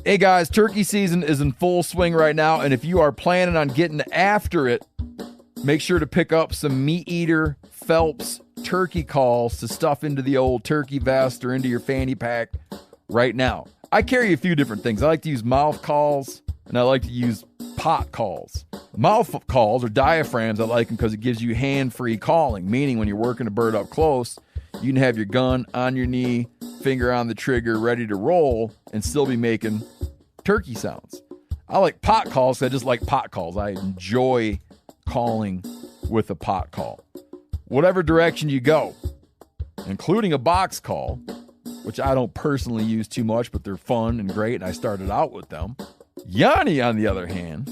Hey guys, turkey season is in full swing right now, and if you are planning on getting after it, make sure to pick up some Meat Eater Phelps turkey calls to stuff into the old turkey vest or into your fanny pack right now. I carry a few different things. I like to use mouth calls, and I like to use pot calls. Mouth calls or diaphragms, I like them because it gives you hand-free calling, meaning when you're working a bird up close, you can have your gun on your knee, finger on the trigger, ready to roll, and still be making turkey sounds. I like pot calls because I just like pot calls. I enjoy calling with a pot call. Whatever direction you go, including a box call, which I don't personally use too much, but they're fun and great, and I started out with them. Yanni, on the other hand,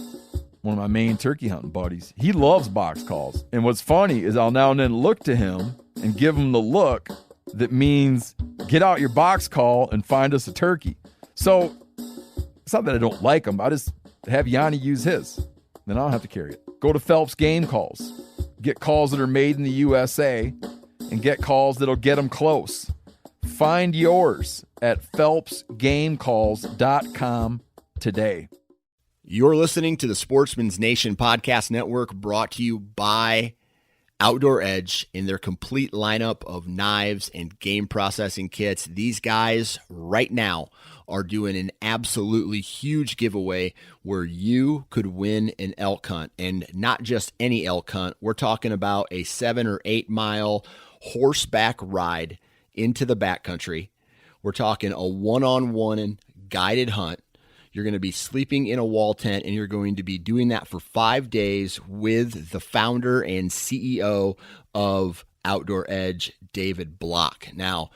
one of my main turkey hunting buddies, he loves box calls. And what's funny is I'll now and then look to him and give him the look that means get out your box call and find us a turkey. So it's not that I don't like him. I just have Yanni use his. Then I don't have to carry it. Go to Phelps Game Calls. Get calls that are made in the USA and get calls that'll get them close. Find yours at phelpsgamecalls.com today. You're listening to the Sportsman's Nation Podcast Network, brought to you by Outdoor Edge in their complete lineup of knives and game processing kits. These guys right now are doing an absolutely huge giveaway where you could win an elk hunt, and not just any elk hunt. We're talking about a 7 or 8 mile horseback ride into the backcountry. We're talking a one-on-one guided hunt. You're going to be sleeping in a wall tent, and you're going to be doing that for 5 days with the founder and CEO of Outdoor Edge, David Block. Now,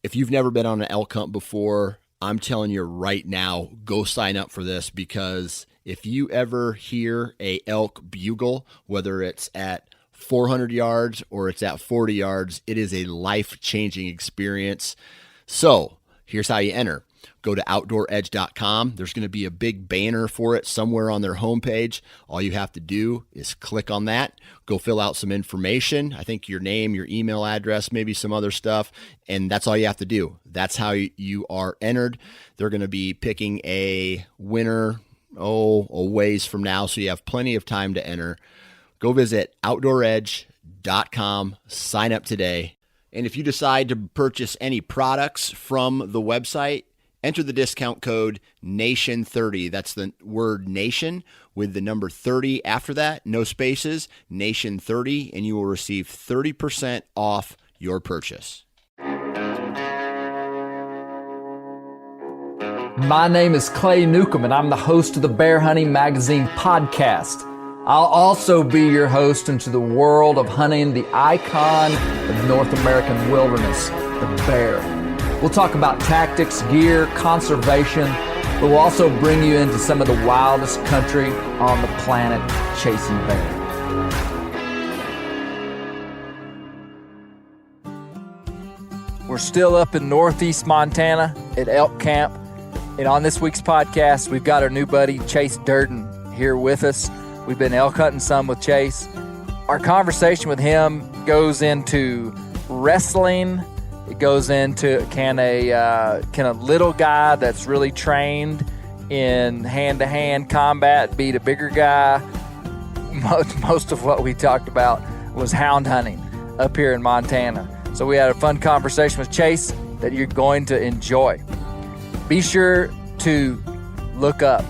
if you've never been on an elk hunt before, I'm telling you right now, go sign up for this, because if you ever hear a elk bugle, whether it's at 400 yards or it's at 40 yards, it is a life-changing experience. So here's how you enter. Go to OutdoorEdge.com. There's going to be a big banner for it somewhere on their homepage. All you have to do is click on that, go fill out some information. I think your name, your email address, maybe some other stuff, and that's all you have to do. That's how you are entered. They're going to be picking a winner, a ways from now, so you have plenty of time to enter. Go visit OutdoorEdge.com, sign up today. And if you decide to purchase any products from the website, enter the discount code NATION30. That's the word nation with the number 30 after that, no spaces, NATION30, and you will receive 30% off your purchase. My name is Clay Newcomb, and I'm the host of the Bear Hunting Magazine podcast. I'll also be your host into the world of hunting the icon of North American wilderness, the bear. We'll talk about tactics, gear, conservation, but we'll also bring you into some of the wildest country on the planet, chasing bear. We're still up in northeast Montana at elk camp, and on this week's podcast, we've got our new buddy Chase Dirden here with us. We've been elk hunting some with Chase. Our conversation with him goes into wrestling. It goes into can a little guy that's really trained in hand-to-hand combat beat a bigger guy. Most of what we talked about was hound hunting up here in Montana. So we had a fun conversation with Chase that you're going to enjoy. Be sure to look up,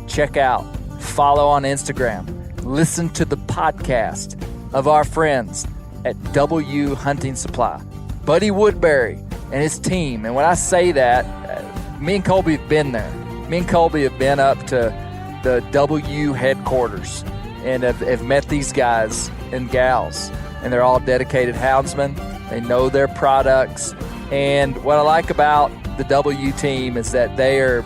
check out, follow on Instagram, listen to the podcast of our friends at W Hunting Supply. Buddy Woodbury and his team. And when I say that, me and Colby have been there. Me and Colby have been up to the W headquarters and have met these guys and gals. And they're all dedicated houndsmen. They know their products. And what I like about the W team is that they are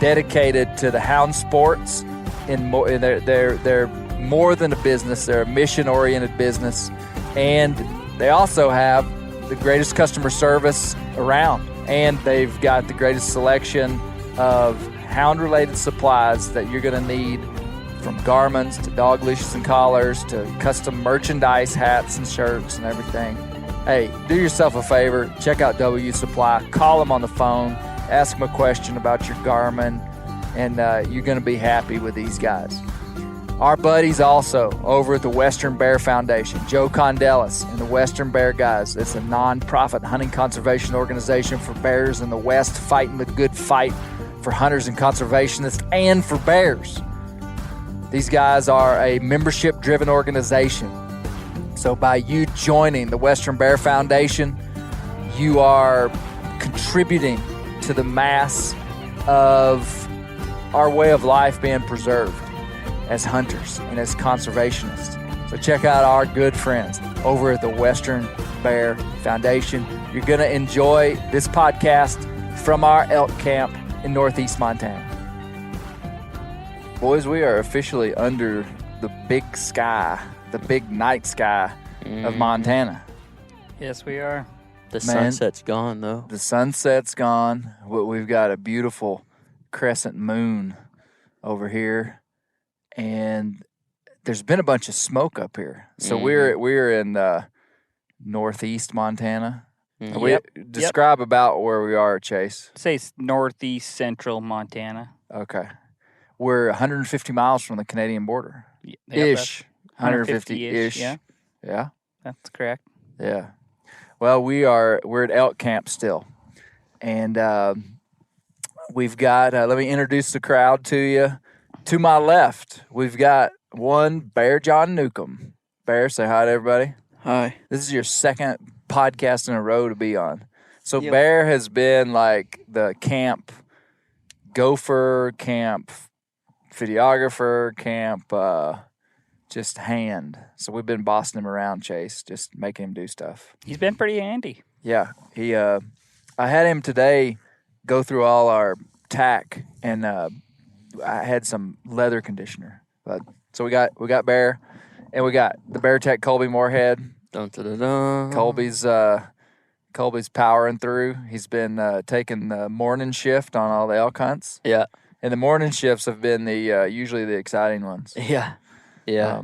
dedicated to the hound sports. And they're more than a business. They're a mission-oriented business. And they also have the greatest customer service around, and they've got the greatest selection of hound-related supplies that you're going to need, from garments to dog leashes and collars to custom merchandise, hats and shirts and everything. Hey, do yourself a favor. Check out W Supply. Call them on the phone ask them a question about your Garmin, and you're going to be happy with these guys. Our buddies also over at the Western Bear Foundation, Joe Condellis and the Western Bear guys. It's a nonprofit hunting conservation organization for bears in the West, fighting the good fight for hunters and conservationists and for bears. These guys are a membership-driven organization. So by you joining the Western Bear Foundation, you are contributing to the mass of our way of life being preserved as hunters and as conservationists. So check out our good friends over at the Western Bear Foundation. You're going to enjoy this podcast from our elk camp in Northeast Montana. Boys, we are officially under the big sky, the big night sky of Montana. Yes, we are. The sunset's gone, though. The sunset's gone. We've got a beautiful crescent moon over here, and there's been a bunch of smoke up here. So we're in northeast Montana. Describe about where we are, Chase. Say it's northeast central Montana. Okay. We're 150 miles from the Canadian border. Ish. 150-ish. Yeah. Yeah? That's correct. Yeah. Well, we're at elk camp still. And we've got, let me introduce the crowd to you. To my left, we've got one Bear John Newcomb. Bear, say hi to everybody. Hi. This is your second podcast in a row to be on. So Yep. Bear has been like the camp gopher, camp videographer, camp just hand. So we've been bossing him around, Chase, just making him do stuff. He's been pretty handy. Yeah, he. I had him today go through all our tack, and I had some leather conditioner. So we got Bear, and we got the Bear Tech Colby Moorhead. Dun, dun, dun, dun. Colby's powering through. He's been taking the morning shift on all the elk hunts. Yeah. And the morning shifts have been the usually the exciting ones. Yeah. Yeah.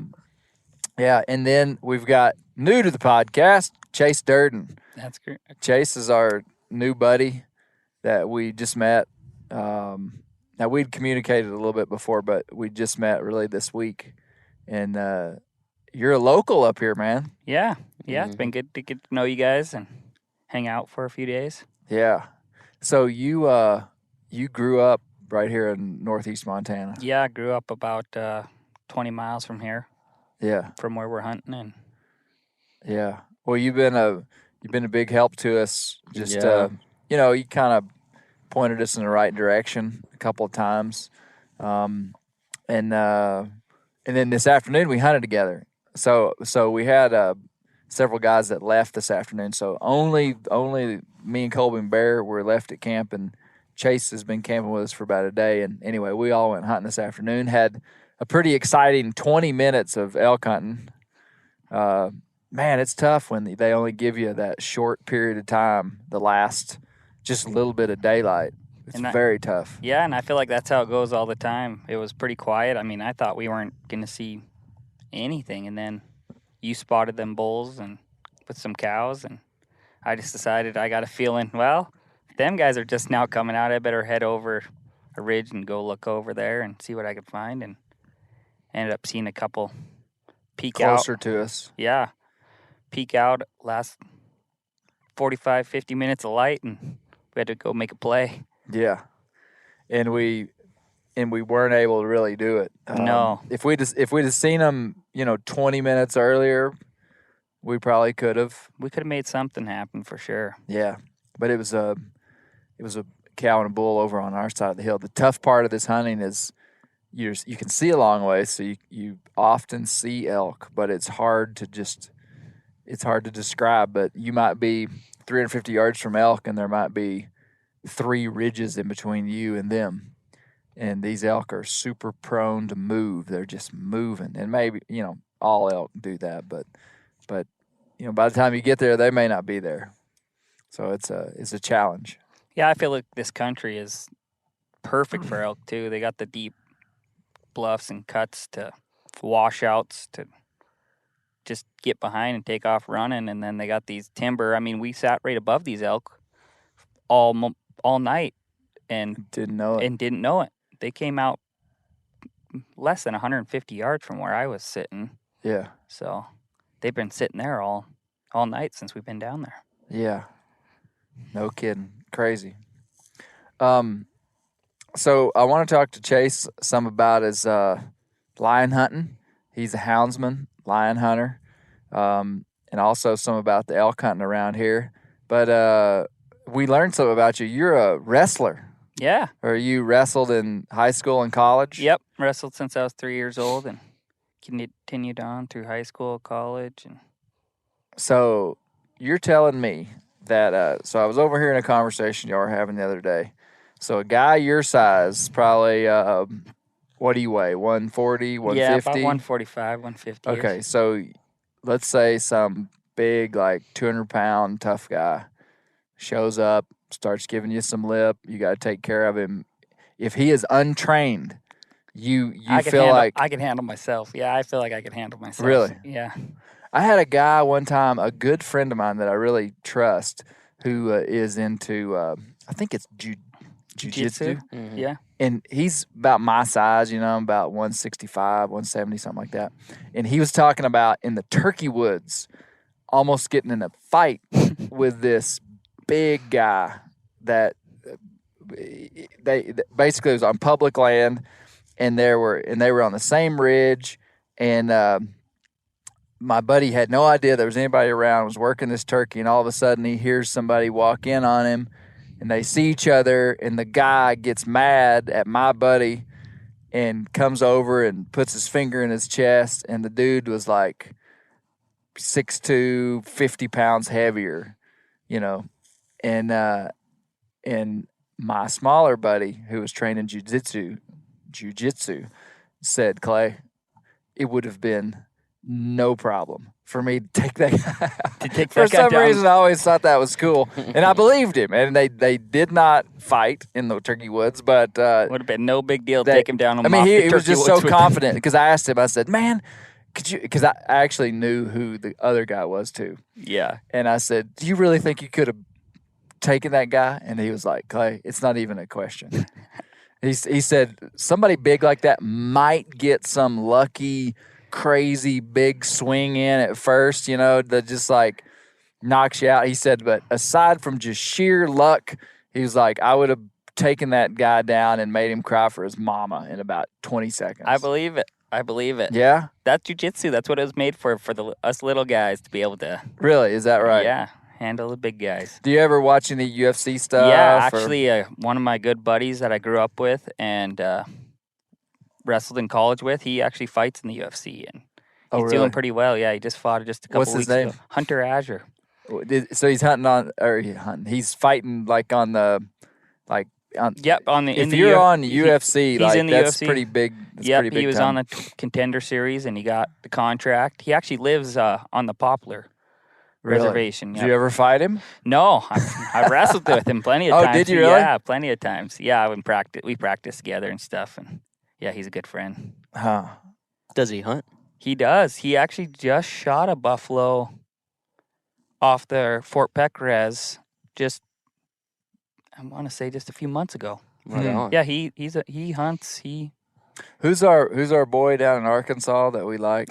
Yeah, and then we've got new to the podcast, Chase Dirden. That's great. Chase is our new buddy that we just met. Now, we'd communicated a little bit before, but we just met really this week. And you're a local up here, man. Yeah. Yeah, it's been good to get to know you guys and hang out for a few days. Yeah. So you grew up right here in Northeast Montana. Yeah, I grew up about 20 miles from here, Yeah. from where we're hunting. And Yeah. Well, you've been a big help to us. Just Yeah. You kind of pointed us in the right direction a couple of times, and then this afternoon we hunted together. So we had several guys that left this afternoon. So only me and Colby and Bear were left at camp, and Chase has been camping with us for about a day. And anyway, we all went hunting this afternoon. Had a pretty exciting 20 minutes of elk hunting. Man, it's tough when they only give you that short period of time, the last just a little bit of daylight. It's very tough. yeah, and I feel like that's how it goes all the time. It was pretty quiet. I mean, I thought we weren't going to see anything, and then you spotted them bulls and with some cows, and I just decided I got a feeling, well, them guys are just now coming out. I better head over a ridge and go look over there and see what I could find, and ended up seeing a couple peek Closer out. to us. Yeah, peek out last 45, 50 minutes of light, and we had to go make a play. Yeah, and we weren't able to really do it. No. If we'd have seen them, 20 minutes earlier, we probably could have. We could have made something happen for sure. Yeah, but it was a cow and a bull over on our side of the hill. The tough part of this hunting is you can see a long way, so you often see elk, but it's hard to describe. But you might be 350 yards from elk, and there might be 3 ridges in between you and them. And these elk are super prone to move. They're just moving. And maybe, all elk do that, but by the time you get there, they may not be there. So it's a challenge. Yeah, I feel like this country is perfect for elk too. They got the deep bluffs and cuts to washouts to just get behind and take off running, and then they got these timber. I mean, we sat right above these elk all night and Didn't know it. They came out less than 150 yards from where I was sitting. Yeah. So they've been sitting there all night since we've been down there. Yeah. No kidding. Crazy. So I want to talk to Chase some about his lion hunting. He's a houndsman, lion hunter, and also some about the elk hunting around here. But we learned something about you. You're a wrestler. Yeah. Or you wrestled in high school and college? Yep. Wrestled since I was 3 years old and continued on through high school, college. And So you're telling me that, so I was over here in a conversation y'all were having the other day. So a guy your size, probably, what do you weigh, 140, 150? Yeah, about 145, 150. Okay, so let's say some big, like 200-pound tough guy shows up, starts giving you some lip. You got to take care of him. If he is untrained, you feel like I can handle myself. Yeah, I feel like I can handle myself. Really? Yeah. I had a guy one time, a good friend of mine that I really trust, who is into I think it's jiu-jitsu. Mm-hmm. Yeah. And he's about my size, about 165, 170, something like that. And he was talking about in the turkey woods, almost getting in a fight with this big guy that they basically, it was on public land, and they were on the same ridge, and my buddy had no idea there was anybody around, was working this turkey, and all of a sudden he hears somebody walk in on him, and they see each other, and the guy gets mad at my buddy and comes over and puts his finger in his chest, and the dude was like 6'2", 50 pounds heavier, and my smaller buddy who was training jiu-jitsu said, Clay, it would have been no problem for me to take that guy out. For some reason, I always thought that was cool, and I believed him. And they did not fight in the turkey woods, but would have been no big deal to take him down. He was just so confident because I asked him. I said, "Man, could you?" Because I actually knew who the other guy was too. Yeah, and I said, "Do you really think you could have taken that guy?" And he was like, "Clay, it's not even a question." He said somebody big like that might get some lucky, crazy big swing in at first, that just like knocks you out. He said, but aside from just sheer luck, he was like, I would have taken that guy down and made him cry for his mama in about 20 seconds. I believe it. Yeah? That's jiu-jitsu. That's what it was made for us little guys to be able to. Really? Is that right? Yeah. Handle the big guys. Do you ever watch any UFC stuff? Yeah, actually, one of my good buddies that I grew up with and wrestled in college with, he actually fights in the UFC, and he's doing pretty well. Yeah, he just fought just a couple weeks ago. What's his name? Hunter Azure. So he's he's fighting like on the, like, yep, on the. If you're on UFC, he's like in the that's UFC. pretty big. Yep, pretty big he was time. on the Contender Series, and he got the contract. He actually lives on the Poplar Reservation. Did you ever fight him? No, I wrestled with him plenty of times. Oh, did you really? Yeah, plenty of times. Yeah, we practiced together and stuff, and yeah, he's a good friend. Huh. Does he hunt? He does. He actually just shot a buffalo off the Fort Peck res I want to say just a few months ago. Right on. Yeah, he hunts. Who's our boy down in Arkansas that we like?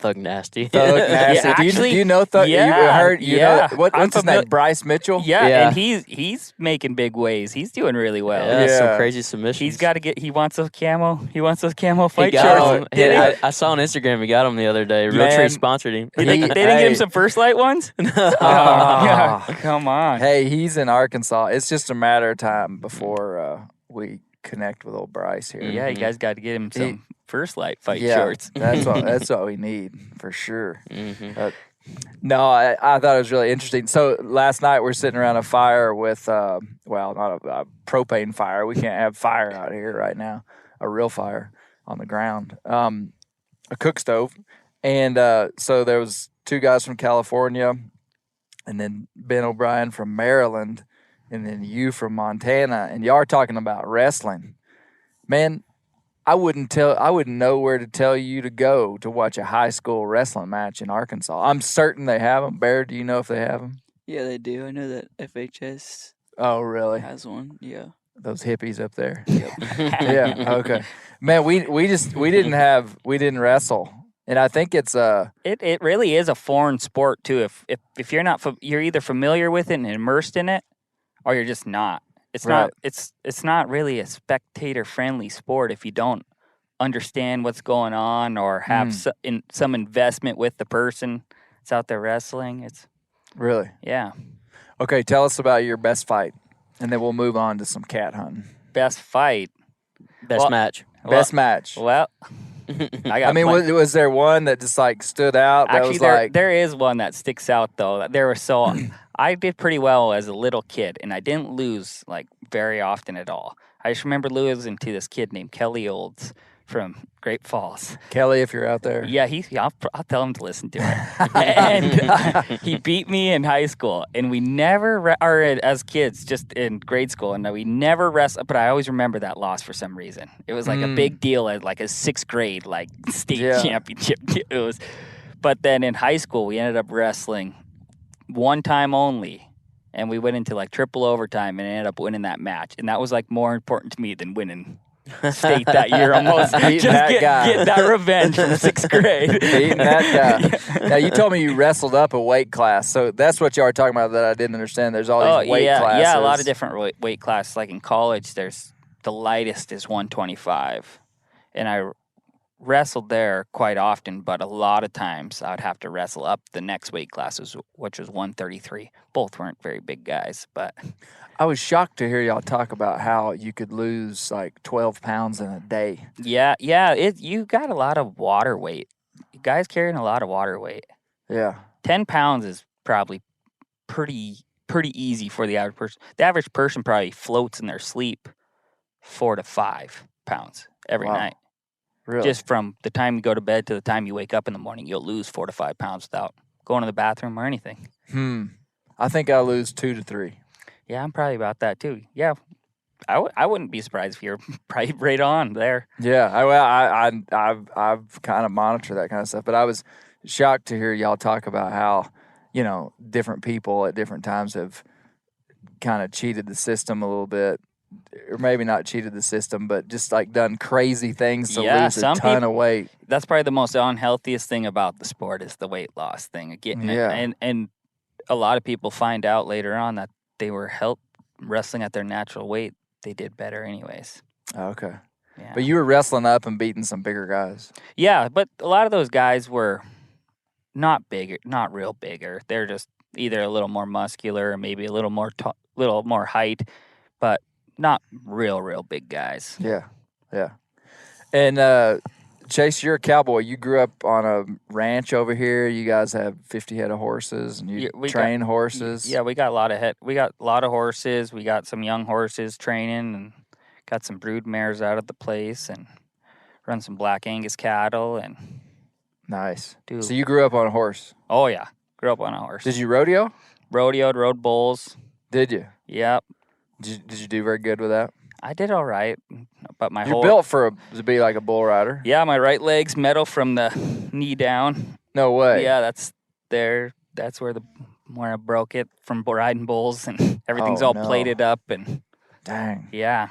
Thug Nasty. Thug Nasty. Yeah, do you know Thug? Yeah, you know what's his name? Bryce Mitchell. Yeah, and he's making big waves. He's doing really well. Yeah, some crazy submissions. He's got to get. He wants those camo. He wants those camo fight He got shirts. him. I saw on Instagram he got him the other day. Real Tree sponsored him. They didn't give him some First Light ones. Yeah, come on. Hey, he's in Arkansas. It's just a matter of time before we connect with old Bryce here. Yeah, you guys got to get him some First Light fight shorts. That's what we need for sure. Mm-hmm. No, I thought it was really interesting. So last night we're sitting around a fire with, not a propane fire. We can't have fire out here right now. A real fire on the ground. A cook stove. And so there was two guys from California, and then Ben O'Brien from Maryland, and then you from Montana. And y'all are talking about wrestling. Man, I wouldn't know where to tell you to go to watch a high school wrestling match in Arkansas. I'm certain they have them. Bear, do you know if they have them? Yeah, they do. I know that FHS Oh, really? has one. Yeah. Those hippies up there. Yeah. Okay. Man, we didn't wrestle, and I think it's It really is a foreign sport too. If you're not you're either familiar with it and immersed in it, or you're just not. It's Right. not. It's not really a spectator friendly sport if you don't understand what's going on or have some investment with the person that's out there wrestling. It's really yeah. okay. Tell us about your best fight, and then we'll move on to some cat hunting. Best fight. Best match. Best match. Well, I mean, was there one that just like stood out? That Actually, was there is one that sticks out though. I did pretty well as a little kid, and I didn't lose like very often at all. I just remember losing to this kid named Kelly Olds from Great Falls. Kelly, if you're out there. Yeah, I'll tell him to listen to it. And he beat me in high school, and we never, or as kids, just in grade school, and we never wrestled. But I always remember that loss for some reason. It was like a big deal at like a 6th grade like state championship. It was, but then in high school we ended up wrestling one time only, and we went into like triple overtime and ended up winning that match, and that was like more important to me than winning state that year almost. Beating that guy. Get that revenge from 6th grade. Beating that guy. Now, you told me you wrestled up a weight class, so that's what you are talking about that I didn't understand. There's all these weight classes. Yeah, a lot of different weight classes. Like in college, there's the lightest is 125, and I wrestled there quite often, but a lot of times I would have to wrestle up the next weight classes, which was 133. Both weren't very big guys, but I was shocked to hear y'all talk about how you could lose like 12 pounds in a day. Yeah. You got a lot of water weight. Guys carrying a lot of water weight. Yeah. 10 pounds is probably pretty easy for the average person. The average person probably floats in their sleep 4 to 5 pounds every night. Really? Just from the time you go to bed to the time you wake up in the morning, you'll lose 4 to 5 pounds without going to the bathroom or anything. I think I'll lose 2 to 3. Yeah, I'm probably about that too. Yeah, I wouldn't be surprised if you're probably right on there. Yeah, I've kind of monitored that kind of stuff, but I was shocked to hear y'all talk about how, different people at different times have kind of cheated the system a little bit, or maybe not cheated the system, but just like done crazy things to lose a ton of weight. That's probably the most unhealthiest thing about the sport is the weight loss thing. And a lot of people find out later on that they were wrestling at their natural weight. They did better anyways. Okay. Yeah. But you were wrestling up and beating some bigger guys. Yeah, but a lot of those guys were not real bigger. They're just either a little more muscular or maybe a little more height, but not real big guys. Yeah. And Chase, you're a cowboy. You grew up on a ranch over here. You guys have 50 head of horses, and you train horses. Yeah, we got a lot of horses. We got some young horses training, and got some brood mares out at the place, and run some Black Angus cattle. And nice. So you grew up on a horse? Oh yeah, grew up on a horse. Did you rodeo? Rodeoed, rode bulls. Did you? Yep. Did you do very good with that? I did all right, but you're built to be like a bull rider. Yeah, my right leg's metal from the knee down. No way. Yeah, that's there. That's where I broke it from riding bulls, and everything's all plated up. And dang. Yeah.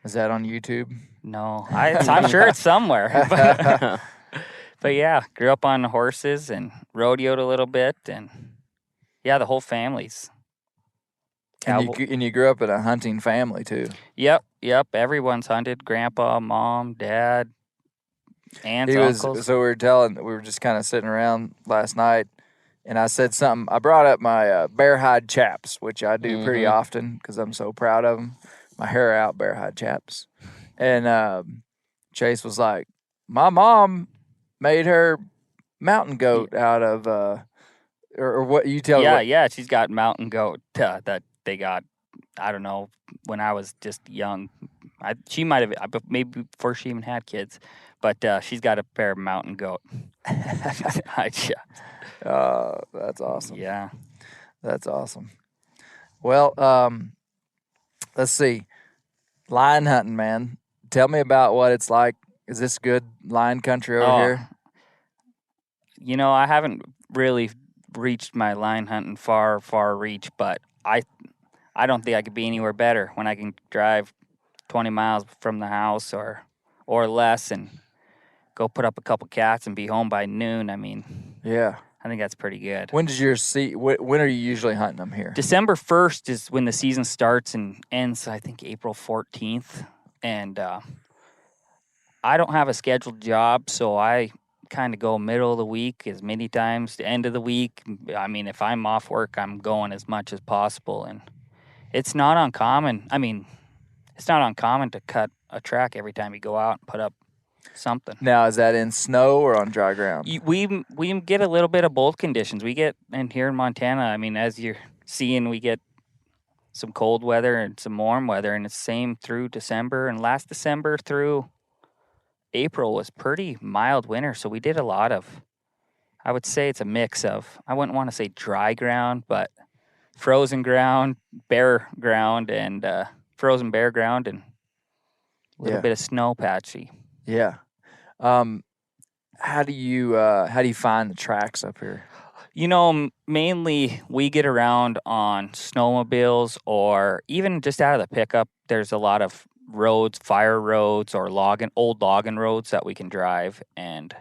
Is that on YouTube? No, I'm sure it's somewhere. But yeah, grew up on horses and rodeoed a little bit, and yeah, the whole family's. And you grew up in a hunting family too. Yep. Everyone's hunted. Grandpa, mom, dad, aunts, uncles. So we were just kind of sitting around last night, and I said something. I brought up my bear hide chaps, which I do pretty often because I'm so proud of them. My hair out bear hide chaps. And Chase was like, my mom made her mountain goat out of, or what you tell me. Yeah. She's got mountain goat that they got, I don't know, when I was just young. She might have, maybe before she even had kids, but she's got a pair of mountain goat. That's awesome. Yeah. That's awesome. Well, let's see. Lion hunting, man. Tell me about what it's like. Is this good lion country over here? I haven't really reached my lion hunting far reach, but I don't think I could be anywhere better when I can drive 20 miles from the house or less and go put up a couple cats and be home by noon. I mean, Yeah. I think that's pretty good. When are you usually hunting them here? December 1st is when the season starts and ends, I think, April 14th. And I don't have a scheduled job, so I kind of go middle of the week as many times, the end of the week. I mean, if I'm off work, I'm going as much as possible. And it's not uncommon. I mean, it's not uncommon to cut a track every time you go out and put up something. Now, is that in snow or on dry ground? We get a little bit of both conditions. We get, and here in Montana, I mean, as you're seeing, we get some cold weather and some warm weather, and it's the same through December. And last December through April was pretty mild winter, so we did a lot of, I would say it's a mix of, I wouldn't want to say dry ground, but frozen ground, bare ground, and frozen bare ground, and a little bit of snow patchy. Yeah. How do you find the tracks up here? You know, mainly we get around on snowmobiles or even just out of the pickup. There's a lot of roads, fire roads, or old logging roads that we can drive, and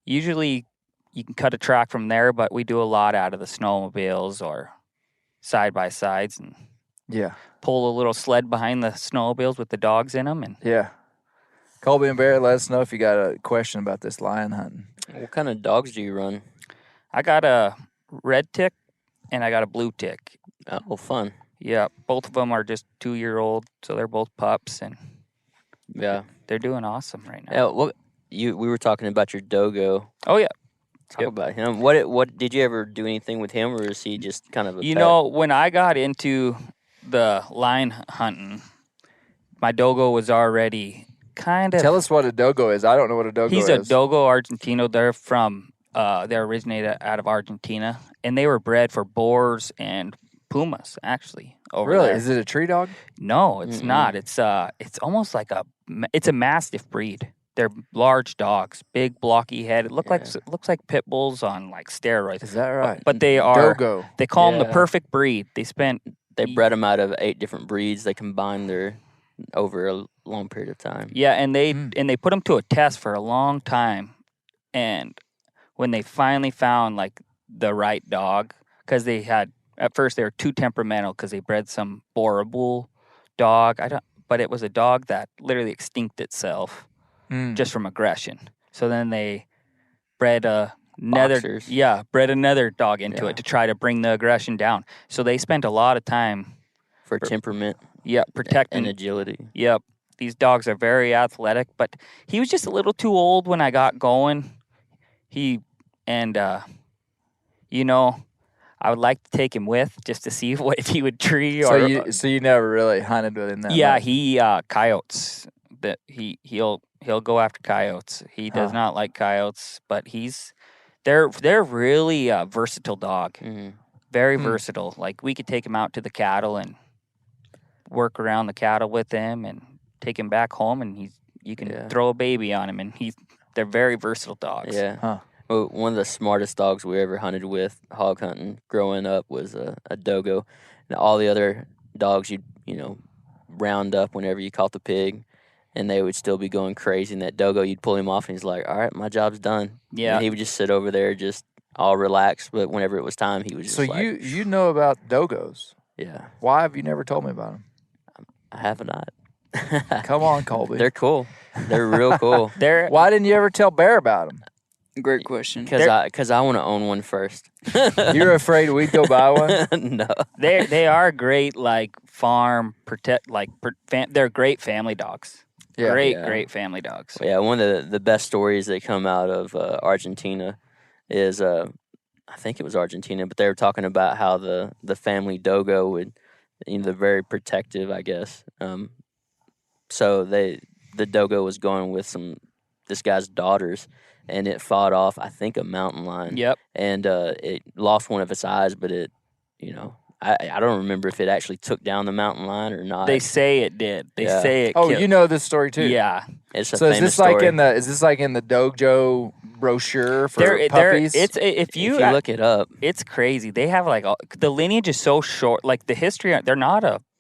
usually you can cut a track from there, but we do a lot out of the snowmobiles or side by sides and pull a little sled behind the snowmobiles with the dogs in them. And Colby and Barrett, let us know if you got a question about this lion hunting. What kind of dogs do you run? I got a red tick and I got a blue tick. Oh, fun. Yeah, both of them are just 2-year-old, so they're both pups, and they're doing awesome right now. Yeah, we were talking about your dogo. Oh yeah, talk about him. What did you ever do anything with him, or is he just kind of a pet? know, when I got into the lion hunting, my dogo was already kind of. Tell us what a dogo is. I don't know what a dogo is. He's a dogo Argentino. They're from. They originated out of Argentina, and they were bred for boars and pumas, actually. Really? There. Is it a tree dog? No, it's not. It's almost like it's a mastiff breed. They're large dogs, big blocky head. It looks like pit bulls on like steroids. Is that right? But they are dogo. They call them the perfect breed. They bred them out of 8 different breeds. They combined their over a long period of time. Yeah, and they put them to a test for a long time, and when they finally found like the right dog, because they had. At first, they were too temperamental because they bred some Bora Bull dog. But it was a dog that literally extinct itself just from aggression. So then they bred another dog into it to try to bring the aggression down. So they spent a lot of time for temperament. Yeah, protecting and agility. Yep, these dogs are very athletic, but he was just a little too old when I got going. I would like to take him with just to see if he would tree. So you never really hunted with him that much? He coyotes. That he'll go after coyotes. He does not like coyotes, but they're really a versatile dog. Mm-hmm. Very versatile. Like we could take him out to the cattle and work around the cattle with him, and take him back home, and you can throw a baby on him, and they're very versatile dogs. Yeah. Huh. Well, one of the smartest dogs we ever hunted with, hog hunting, growing up, was a dogo. And all the other dogs you'd round up whenever you caught the pig, and they would still be going crazy. And that dogo, you'd pull him off, and he's like, all right, my job's done. Yeah. And he would just sit over there just all relaxed. But whenever it was time, he was just So you know about dogos. Yeah. Why have you never told me about them? I have not. Come on, Colby. They're cool. They're real cool. Why didn't you ever tell Bear about them? Great question. Because I want to own one first. You're afraid we'd go buy one? No. They are great, like farm they're great family dogs. Yeah. Great family dogs. Yeah, one of the best stories that come out of Argentina is I think it was Argentina, but they were talking about how the family dogo would, they're very protective, I guess. So the dogo was going with this guy's daughters, and it fought off, I think, a mountain lion. Yep. And it lost one of its eyes, but it, I don't remember if it actually took down the mountain lion or not. They say it did. They say it. Oh, killed. you know this story too. Yeah. It's a So famous story. is this like in the dojo brochure for puppies? If you look it up, it's crazy. They have like the lineage is so short. Like the history,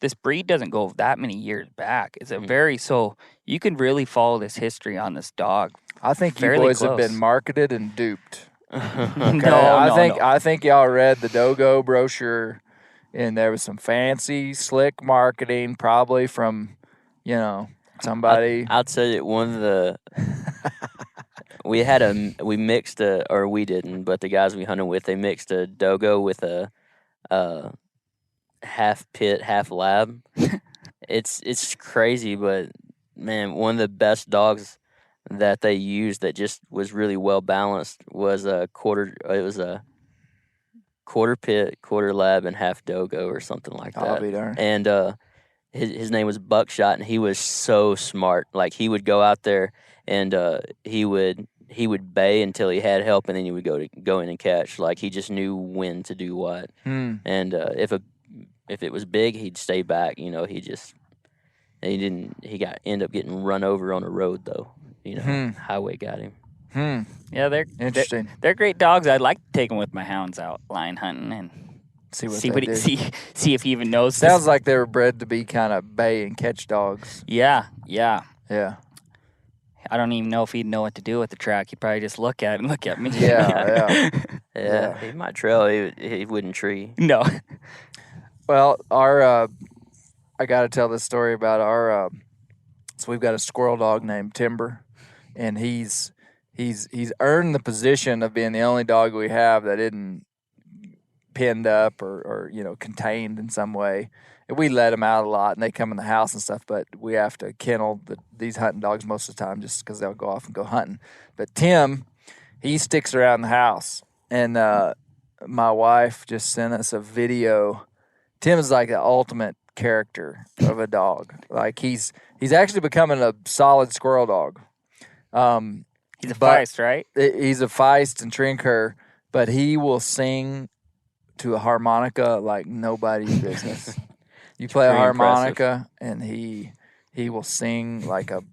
this breed doesn't go that many years back. It's a very so you can really follow this history on this dog. I think you fairly boys have close. been marketed and duped. Okay? No, I think y'all read the dogo brochure, and there was some fancy, slick marketing, probably from, somebody. I'll tell you one of the. We mixed or we didn't, but the guys we hunted with, they mixed a dogo with a half pit, half lab. It's crazy, but man, one of the best dogs that they used that just was really well balanced was a quarter. It was a quarter pit, quarter lab, and half dogo or something like that. I'll be darned. And his name was Buckshot, and he was so smart. Like he would go out there and he would bay until he had help, and then he would go in and catch. Like he just knew when to do what. And if it was big, he'd stay back. He end up getting run over on a road though. Highway got him. Yeah, they're Interesting. They're great dogs. I'd like to take them with my hounds out lion hunting and See what see they what do. see if he even knows. Sounds like they were bred to be kind of bay and catch dogs. Yeah. Yeah. I don't even know if he'd know what to do with the track. He'd probably just look at it and look at me. Yeah. Yeah, he might trail. He wouldn't tree. No. Well, I got to tell this story about our. So we've got a squirrel dog named Timber, and he's earned the position of being the only dog we have that isn't pinned up or contained in some way. And we let them out a lot, and they come in the house and stuff, but we have to kennel these hunting dogs most of the time just because they'll go off and go hunting. But Tim, he sticks around the house, and my wife just sent us a video. Tim is like the ultimate character of a dog. Like he's actually becoming a solid squirrel dog. He's a feist, right? He's a feist and trinker, but he will sing to a harmonica like nobody's business. You play a pretty harmonica, and he will sing like a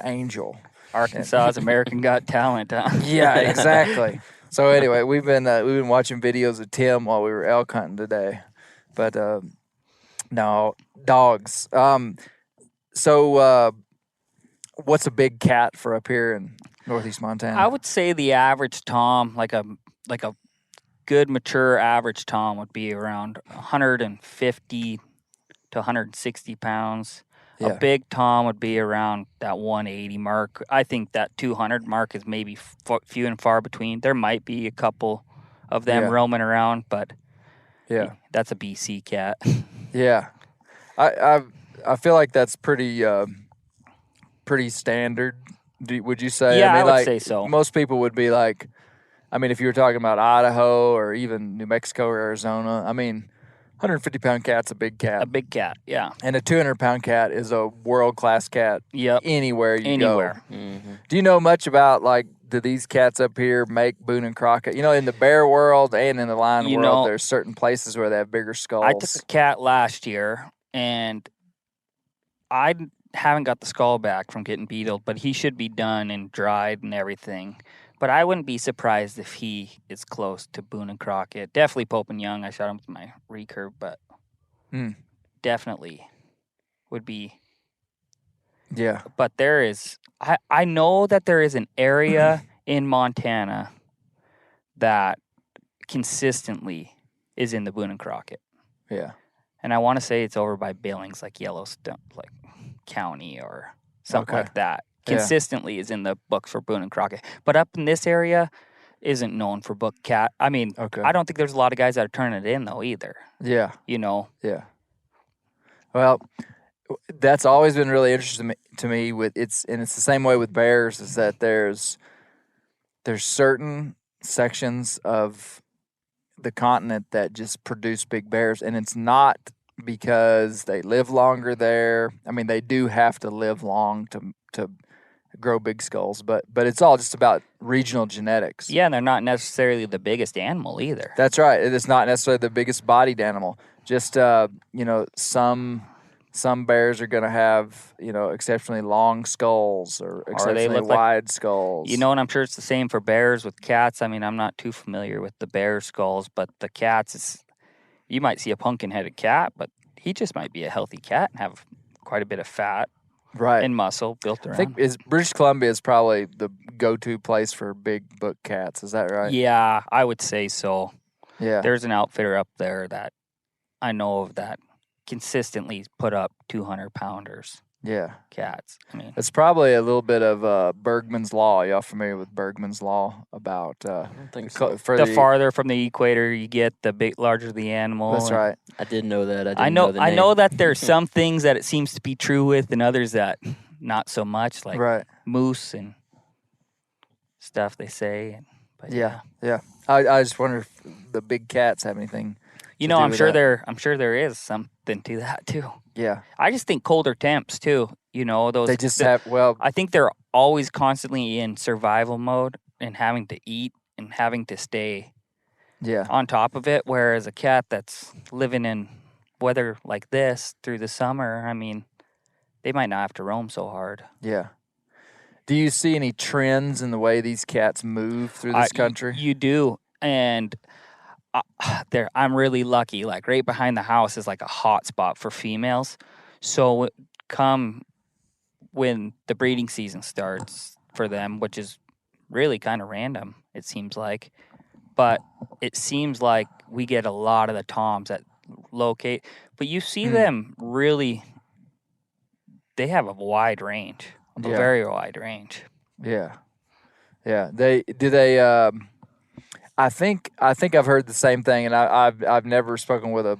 angel. Arkansas's American Got Talent, huh? Yeah, exactly. So anyway, we've been watching videos of Tim while we were elk hunting today, but no dogs. So what's a big cat for up here in Northeast Montana? I would say the average tom, like a good mature average tom, would be around 150 to 160 pounds. Yeah. A big tom would be around that 180 mark. I think that 200 mark is maybe few and far between. There might be a couple of them roaming around, but that's a BC cat. Yeah, I feel like that's pretty standard. Would you say? Yeah, I would like, say so. Most people would be like, if you were talking about Idaho or even New Mexico or Arizona, 150-pound cat's a big cat. A big cat, yeah. And a 200-pound cat is a world-class cat. Yep. Anywhere you go. Mm-hmm. Do you know much about do these cats up here make Boone and Crockett? In the bear world and in the lion world, there's certain places where they have bigger skulls. I took a cat last year, and I haven't got the skull back from getting beetled, but he should be done and dried and everything. But I wouldn't be surprised if he is close to Boone and Crockett. Definitely Pope and Young. I shot him with my recurve, but definitely would be. Yeah. But there is, I know that there is an area in Montana that consistently is in the Boone and Crockett. Yeah. And I want to say it's over by Billings, like Yellowstone, like County or something like that. Consistently is in the books for Boone and Crockett. But up in this area, isn't known for book cat. I don't think there's a lot of guys that are turning it in, though, either. Yeah. Yeah. Well, that's always been really interesting to me and it's the same way with bears, is that there's certain sections of the continent that just produce big bears, and it's not because they live longer there. They do have to live long to grow big skulls, but it's all just about regional genetics. Yeah, and they're not necessarily the biggest animal either. That's right. It is not necessarily the biggest bodied animal. Just some bears are going to have exceptionally long skulls or exceptionally look like- wide skulls. And I'm sure it's the same for bears with cats. I mean, I'm not too familiar with the bear skulls, but the cats, you might see a pumpkin-headed cat, but he just might be a healthy cat and have quite a bit of fat right. and muscle built around. I think British Columbia is probably the go-to place for big book cats. Is that right? Yeah, I would say so. Yeah. There's an outfitter up there that I know of that consistently put up 200-pounders Yeah. cats. I mean, It's probably a little bit of Bergman's Law. Y'all familiar with Bergman's Law about I don't think so. for the farther from the equator you get, the larger the animal. That's right. I did know that. I know know. the I name. know that there's some things that it seems to be true with, and others that not so much, like Right. moose and stuff they say. But Yeah. I just wonder if the big cats have anything. you to know, do I'm with sure that. I'm sure there is something to that too. Yeah. I just think colder temps too. Those They just have I think they're always constantly in survival mode and having to eat and having to stay yeah. on top of it. Whereas a cat that's living in weather like this through the summer, I mean, they might not have to roam so hard. Yeah. Do you see any trends in the way these cats move through this country? You do, and I'm really lucky. Like right behind the house is like a hot spot for females. So when the breeding season starts for them, which is really kind of random, it seems like. But it seems like we get a lot of the toms that locate. But you see them really, they have a wide range, a very wide range. Yeah. Yeah. I think I've heard the same thing, and I've never spoken with a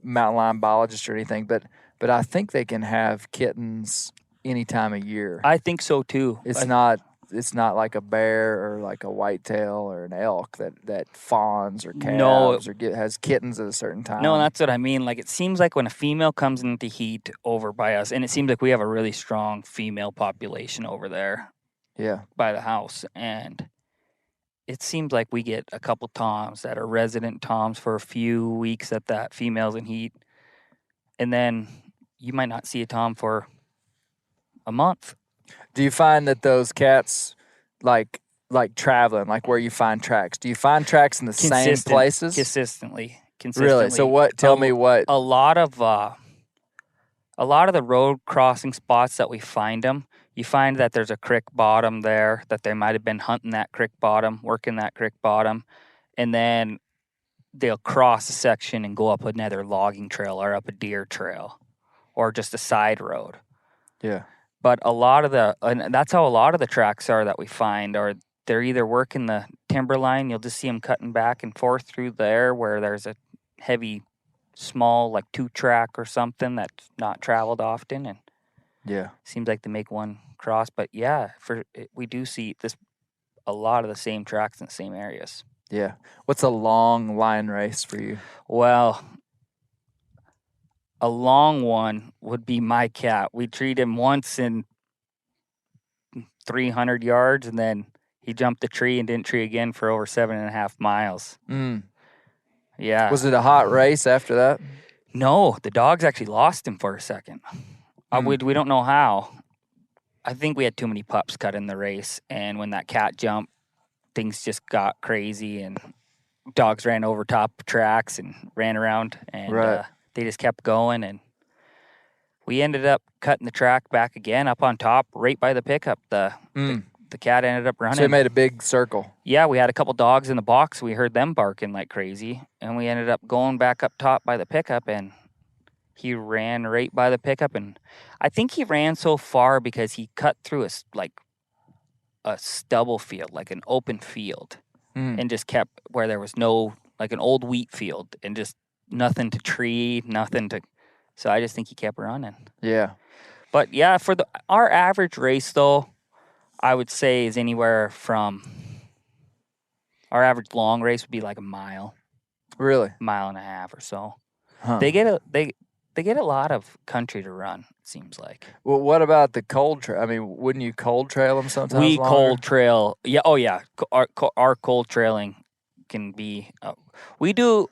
mountain lion biologist or anything, but I think they can have kittens any time of year. I think so too. It's not like a bear or like a whitetail or an elk that fawns or calves or has kittens at a certain time. No, that's what I mean. Like it seems like when a female comes into heat over by us, and it seems like we have a really strong female population over there. Yeah. By the house, and it seems like we get a couple toms that are resident toms for a few weeks at that female's in heat, and then you might not see a tom for a month. Do you find that those cats like traveling, like where you find tracks? Do you find tracks in the same places? Consistently. Really? So what? Tell me what. A lot of the road crossing spots that we find them, you find that there's a creek bottom there, that they might have been hunting that creek bottom, working that creek bottom, and then they'll cross a section and go up another logging trail or up a deer trail or just a side road. Yeah. But and that's how a lot of the tracks are that we find, or they're either working the timberline, you'll just see them cutting back and forth through there where there's a heavy, small, like 2-track or something that's not traveled often, and yeah, seems like they make one cross. But yeah, we do see a lot of the same tracks in the same areas. Yeah. What's a long line race for you? Well, a long one would be my cat. We treat him once in 300 yards, and then he jumped the tree and didn't tree again for over 7.5 miles. Yeah. Was it a hot race after that? No, the dogs actually lost him for a second. We don't know how. I think we had too many pups cut in the race, and when that cat jumped, things just got crazy, and dogs ran over top tracks and ran around, and they just kept going, and we ended up cutting the track back again up on top, right by the pickup. The cat ended up running. So it made a big circle. Yeah, we had a couple dogs in the box. We heard them barking like crazy, and we ended up going back up top by the pickup, and he ran right by the pickup. And I think he ran so far because he cut through a stubble field, like an open field, and just kept where there was no, like an old wheat field, and just nothing to tree, nothing to. So I just think he kept running. Yeah. But yeah, for our average race though, I would say is anywhere from our average long race would be like a mile. Really? Mile and a half or so. Huh. They they get a lot of country to run, it seems like. Well, what about the cold trail? I mean, wouldn't you cold trail them sometimes? We longer? cold trail. Yeah. Oh, yeah. Our cold trailing can be. We do.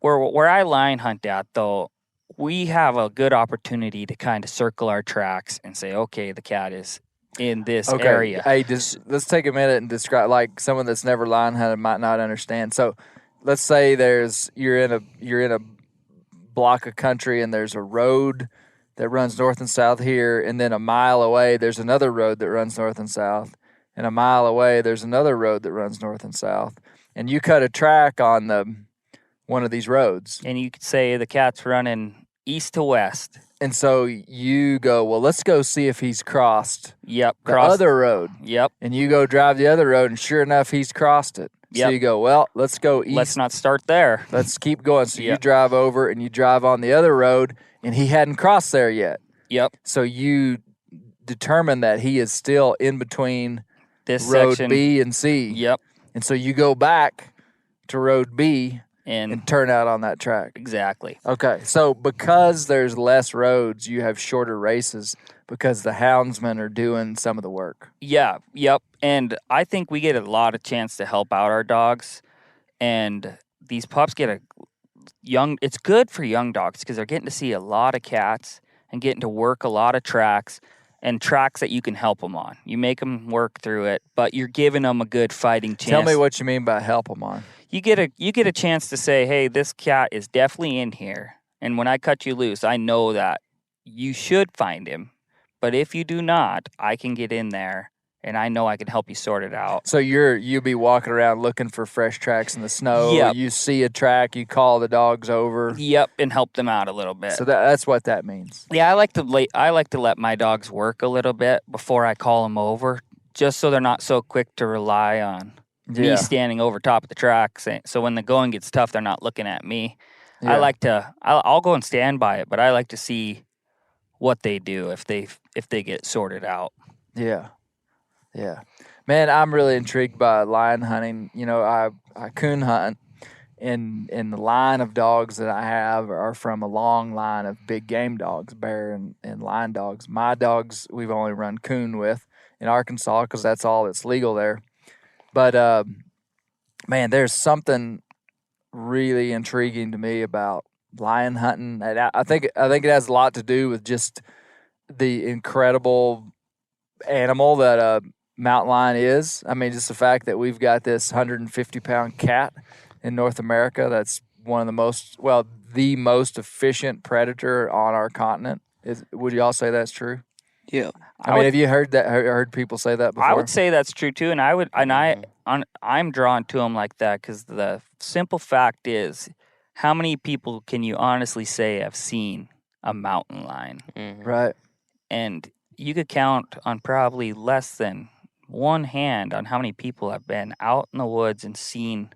Where I line hunt at, though, we have a good opportunity to kind of circle our tracks and say, okay, the cat is in this area. Hey, let's take a minute and describe, like someone that's never line hunted might not understand. So, let's say you're in a block of country and there's a road that runs north and south here, and then a mile away there's another road that runs north and south, and a mile away there's another road that runs north and south, and you cut a track on one of these roads. And you could say the cat's running east to west. And so you go, well, let's go see if he's crossed Yep. the other road. Yep. And you go drive the other road, and sure enough, he's crossed it. So Yep. you go, well, let's go east. Let's not start there. Let's keep going. So you Yep. drive over, and you drive on the other road, and he hadn't crossed there yet. Yep. So you determine that he is still in between This road section. B and C. Yep. And so you go back to road B And and turn out on that track. exactly. Okay, so because there's less roads, you have shorter races because the houndsmen are doing some of the work. Yeah, yep. And I think we get a lot of chance to help out our dogs. And these pups get it's good for young dogs because they're getting to see a lot of cats and getting to work a lot of tracks and tracks that you can help them on. You make them work through it, but you're giving them a good fighting chance. Tell me what you mean by help them on. You get a chance to say, hey, this cat is definitely in here. And when I cut you loose, I know that you should find him. But if you do not, I can get in there and I know I can help you sort it out. So you'll be walking around looking for fresh tracks in the snow. Yep. You see a track, you call the dogs over. Yep, and help them out a little bit. So that's what that means. Yeah, I like to let my dogs work a little bit before I call them over, just so they're not so quick to rely on me standing over top of the track. So when the going gets tough, they're not looking at me. Yeah. I'll go and stand by it, but I like to see what they do if they get sorted out. Yeah. Yeah. Man, I'm really intrigued by lion hunting. You know, I coon hunt, and the line of dogs that I have are from a long line of big game dogs, bear and lion dogs. My dogs, we've only run coon with in Arkansas because that's all that's legal there. But, man, there's something really intriguing to me about lion hunting. And I think it has a lot to do with just the incredible animal that a mountain lion is. I mean, just the fact that we've got this 150-pound cat in North America that's one of the most efficient predator on our continent. Would you all say that's true? Yeah. I mean, have you heard people say that before? I would say that's true too, and I'm drawn to them like that because the simple fact is, how many people can you honestly say have seen a mountain lion? Mm-hmm. Right. And you could count on probably less than one hand on how many people have been out in the woods and seen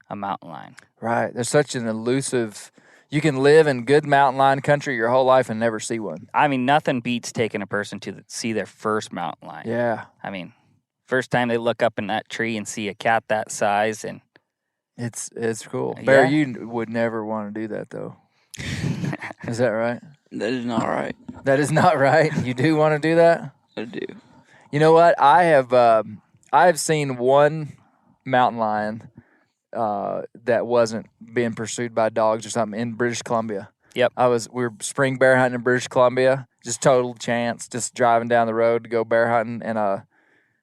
a mountain lion. Right. There's such an elusive. You can live in good mountain lion country your whole life and never see one. I mean, nothing beats taking a person to see their first mountain lion. Yeah. I mean, first time they look up in that tree and see a cat that size, and It's cool. Bear, Yeah. you would never want to do that, though. Is that right? That is not right. That is not right. You do want to do that? I do. You know what? I have seen one mountain lion that wasn't being pursued by dogs or something in British Columbia. Yep. We were spring bear hunting in British Columbia. Just total chance, just driving down the road to go bear hunting, and a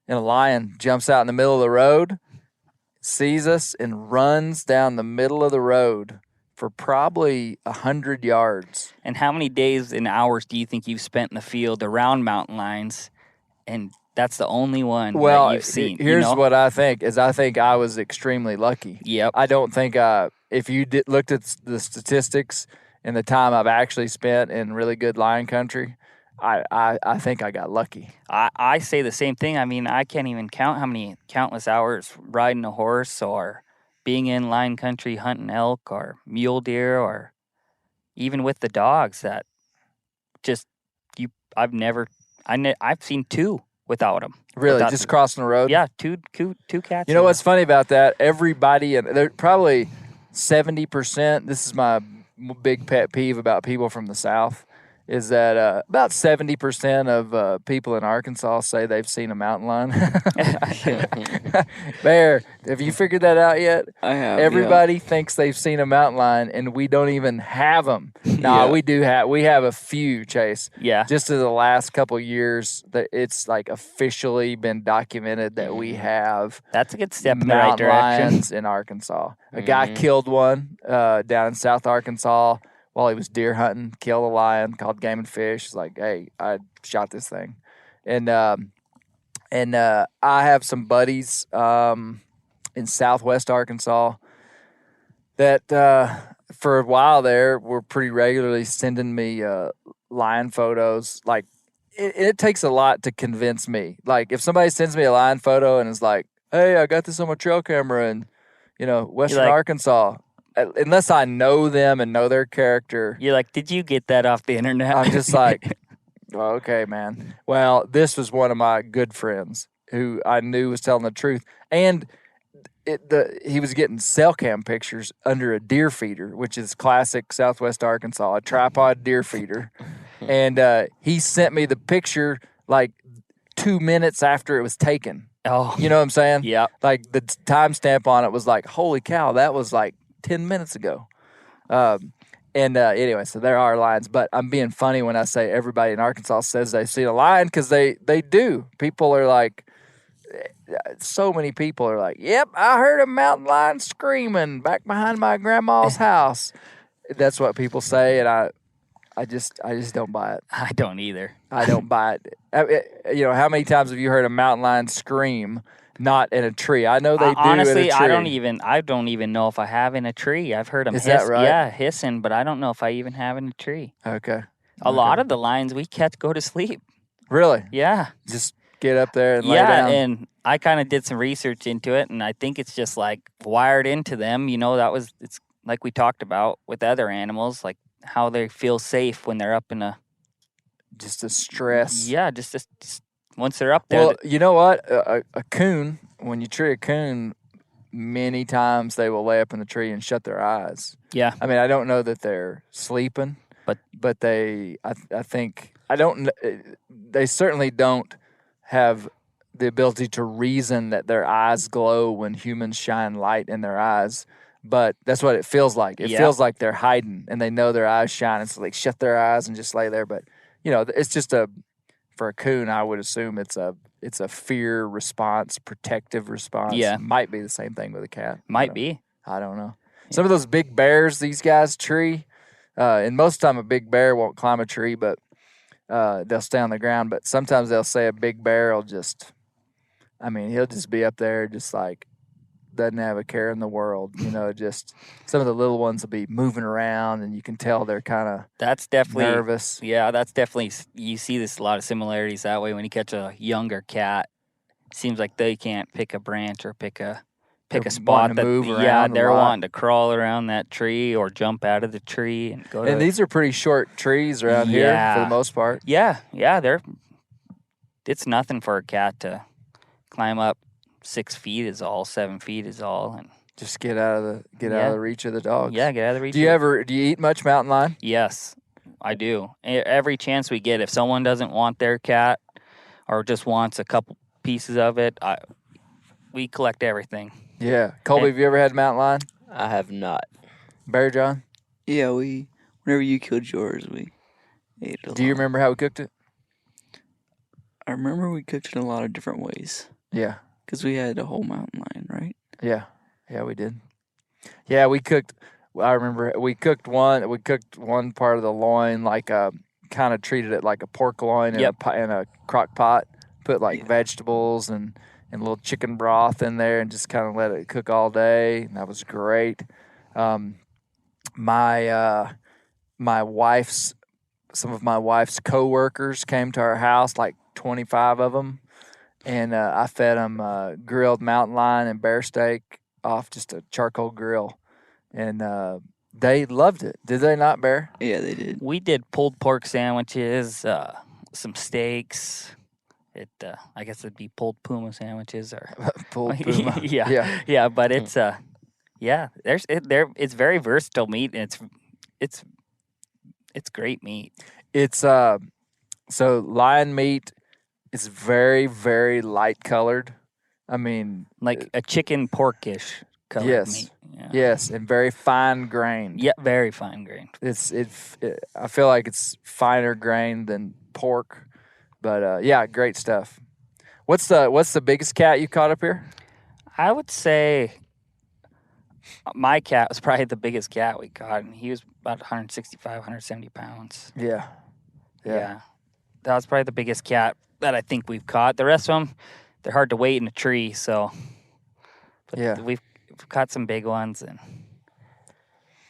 lion jumps out in the middle of the road, sees us, and runs down the middle of the road for probably 100 yards. And how many days and hours do you think you've spent in the field around mountain lions? And that's the only one that you've seen. Here's what I think, is I think I was extremely lucky. Yep. I don't think if you looked at the statistics and the time I've actually spent in really good lion country, I think I got lucky. I say the same thing. I mean, I can't even count how many countless hours riding a horse or being in lion country hunting elk or mule deer, or even with the dogs that just I've seen two without them. Really, just crossing the road? Yeah, two cats. What's funny about that? Everybody, and they're probably 70%, this is my big pet peeve about people from the South is that about 70% of people in Arkansas say they've seen a mountain lion. Bear, have you figured that out yet? I have. Everybody thinks they've seen a mountain lion, and we don't even have them. Nah, Yeah. we do have. We have a few, Chase. Yeah. Just in the last couple of years, that it's like officially been documented that we have That's a good step in the right mountain direction. lions in Arkansas. A guy killed one down in South Arkansas while he was deer hunting. Killed a lion, called Game and Fish. He's like, hey, I shot this thing, and I have some buddies in Southwest Arkansas that for a while there were pretty regularly sending me lion photos. Like it takes a lot to convince me. Like if somebody sends me a lion photo and is like, hey, I got this on my trail camera in, Western like- Arkansas. Unless I know them and know their character, You're like, did you get that off the internet? I'm just like, well, okay, man. Well, this was one of my good friends who I knew was telling the truth. And he was getting cell cam pictures under a deer feeder, which is classic Southwest Arkansas, a tripod deer feeder. And he sent me the picture like 2 minutes after it was taken. Oh, You know what I'm saying? yeah. Like the timestamp on it was like, holy cow, that was like 10 minutes ago. Anyway, so there are lions, but I'm being funny when I say everybody in Arkansas says they've seen a lion because they do. People are like, so many people are like, yep, I heard a mountain lion screaming back behind my grandma's house. That's what people say, and I just don't buy it. I don't either. I don't buy it. How many times have you heard a mountain lion scream? Not in a tree. I know they do. Honestly, in a tree. I don't even know if I have in a tree. I've heard them Is that right? Yeah, hissing, but I don't know if I even have in a tree. Okay. A lot of the lions we catch go to sleep. Really? Yeah. Just get up there and lay Yeah, down. and I kind of did some research into it, and I think it's just like wired into them. It's like we talked about with other animals, like how they feel safe when they're up in a. Just a stress. Yeah, just once they're up there. Well, you know what? A coon, when you tree a coon, many times they will lay up in the tree and shut their eyes. Yeah. I mean, I don't know that they're sleeping, but I think they certainly don't have the ability to reason that their eyes glow when humans shine light in their eyes. But that's what it feels like. It feels like they're hiding and they know their eyes shine, and so they shut their eyes and just lay there. But it's just for a coon, I would assume it's a fear response, protective response. Yeah. Might be the same thing with a cat. Might be. I don't know. Some of those big bears these guys tree, and most of the time a big bear won't climb a tree, but they'll stay on the ground. But sometimes they'll say a big bear will he'll just be up there just like doesn't have a care in the world. Just some of the little ones will be moving around, and you can tell they're kind of That's definitely nervous. Yeah, that's definitely, you see a lot of similarities that way when you catch a younger cat. Seems like they can't pick a branch or pick a They're spot wanting to move around yeah, a they're lot. wanting to crawl around that tree or jump out of the tree and go to And these are pretty short trees around here for Yeah. the most part. Yeah, it's nothing for a cat to climb up 6 feet is all, 7 feet is all, and Just get out of the reach of the dogs. yeah, get out of the reach. Do you eat much mountain lion? Yes, I do. Every chance we get, if someone doesn't want their cat or just wants a couple pieces of it, we collect everything. Yeah. Colby, have you ever had mountain lion? I have not. Bear John? Yeah, whenever you killed yours, we ate it. Do you remember how we cooked it? I remember we cooked it in a lot of different ways Yeah. because we had a whole mountain lion, right? Yeah. Yeah, we did. Yeah, we cooked. I remember we cooked one part of the loin, like kind of treated it like a pork loin in, in a crock pot. Put like vegetables and a little chicken broth in there, and just kind of let it cook all day. And that was great. Some of my wife's coworkers came to our house, like 25 of them, and I fed them grilled mountain lion and bear steak off just a charcoal grill, and they loved it. Did they not, Bear? Yeah, they did. We did pulled pork sandwiches, some steaks. I guess it'd be pulled puma sandwiches or Pulled puma. yeah. But it's it's very versatile meat, and it's great meat. It's so lion meat is very, very light colored. I mean, Like a chicken porkish colored yes, meat. Yeah. yes, and very fine grained. Yeah, very fine grained. I feel like it's finer grained than pork, but yeah, great stuff. What's the biggest cat you caught up here? I would say my cat was probably the biggest cat we caught, and he was about 165, 170 pounds. Yeah. Yeah. That was probably the biggest cat that I think we've caught. The rest of them, they're hard to weight in a tree, so. But Yeah. we've caught some big ones.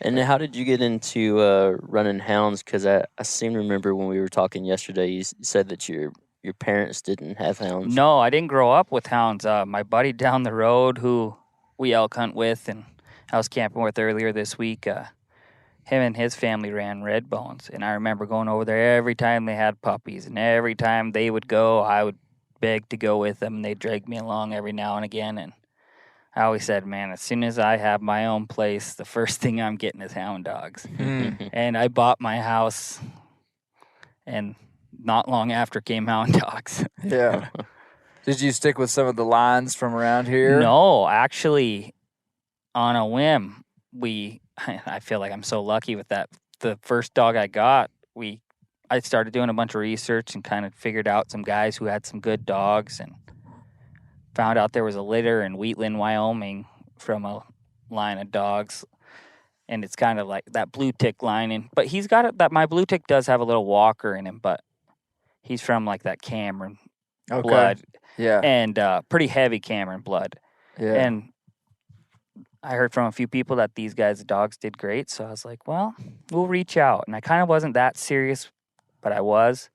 And how did you get into running hounds? Because I seem to remember when we were talking yesterday, you said that your parents didn't have hounds. No, I didn't grow up with hounds. My buddy down the road who we elk hunt with and I was camping with earlier this week, him and his family ran red bones. And I remember going over there every time they had puppies. And every time they would go, I would beg to go with them. They'd drag me along every now and again. And I always said, man, as soon as I have my own place, the first thing I'm getting is hound dogs. And I bought my house, and not long after came hound dogs. Yeah. Did you stick with some of the lines from around here? No, actually, on a whim, I feel like I'm so lucky with that. The first dog I got, I started doing a bunch of research and kind of figured out some guys who had some good dogs and found out there was a litter in Wheatland, Wyoming from a line of dogs. And it's kind of like that blue tick line. But he's got that. My blue tick does have a little walker in him, but he's from like that Cameron blood. Yeah. And pretty heavy Cameron blood. Yeah. And I heard from a few people that these guys' dogs did great. So I was like, well, we'll reach out. And I kind of wasn't that serious, but I was.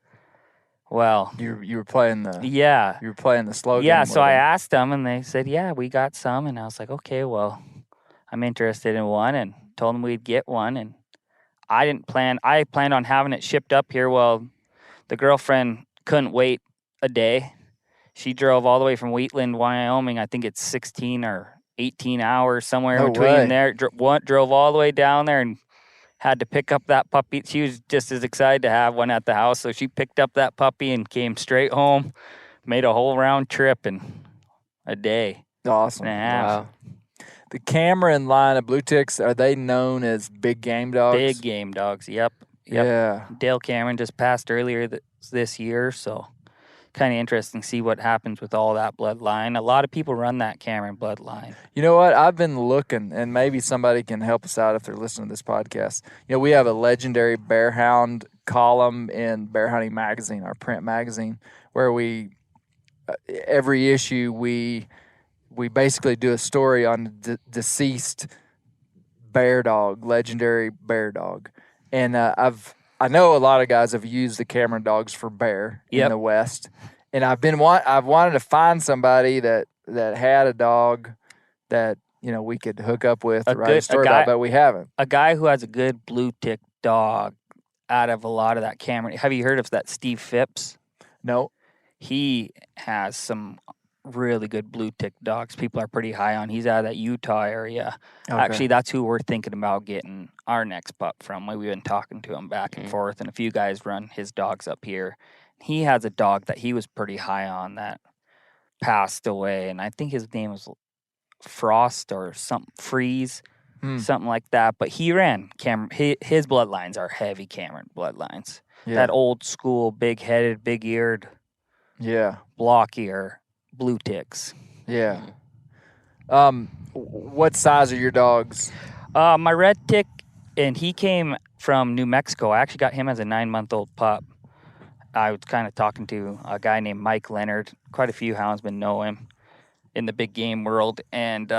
Well, you were playing the yeah. You were playing the slow game. Yeah, so I them. asked them and they said, yeah, we got some. And I was like, okay, well, I'm interested in one, and told them we'd get one. And I planned on having it shipped up here. Well, the girlfriend couldn't wait a day. She drove all the way from Wheatland, Wyoming. I think it's 16 or 18 hours, somewhere in between there. Drove all the way down there and had to pick up that puppy. She was just as excited to have one at the house. So she picked up that puppy and came straight home, made a whole round trip in a day. Awesome. And a half. Wow. The Cameron line of blue ticks, are they known as big game dogs? Big game dogs, yep. Yeah. Dale Cameron just passed earlier this year, so kind of interesting to see what happens with all that bloodline. A lot of people run that Cameron bloodline. You know what? I've been looking, and maybe somebody can help us out if they're listening to this podcast. You know, we have a legendary bear hound column in Bear Hunting Magazine, our print magazine, where every issue we basically do a story on deceased bear dog, legendary bear dog. And I know a lot of guys have used the Cameron dogs for bear in the West, and I've wanted to find somebody that had a dog that we could hook up with to write a story about, but we haven't. A guy who has a good blue tick dog out of a lot of that Cameron. Have you heard of that Steve Phipps? No. He has some really good blue tick dogs. People are pretty high on. He's out of that Utah area. Okay. Actually, that's who we're thinking about getting our next pup from. We've been talking to him back and forth, and a few guys run his dogs up here. He has a dog that he was pretty high on that passed away, and I think his name was Frost or something, Freeze, something like that. But he ran Cameron. His bloodlines are heavy Cameron bloodlines. Yeah. That old school, big-headed, big-eared, block-ear blue ticks. Yeah. What size are your dogs? My red tick, and he came from New Mexico. I actually got him as a 9-month-old pup. I was kind of talking to a guy named Mike Leonard. Quite a few houndsmen know him in the big game world, and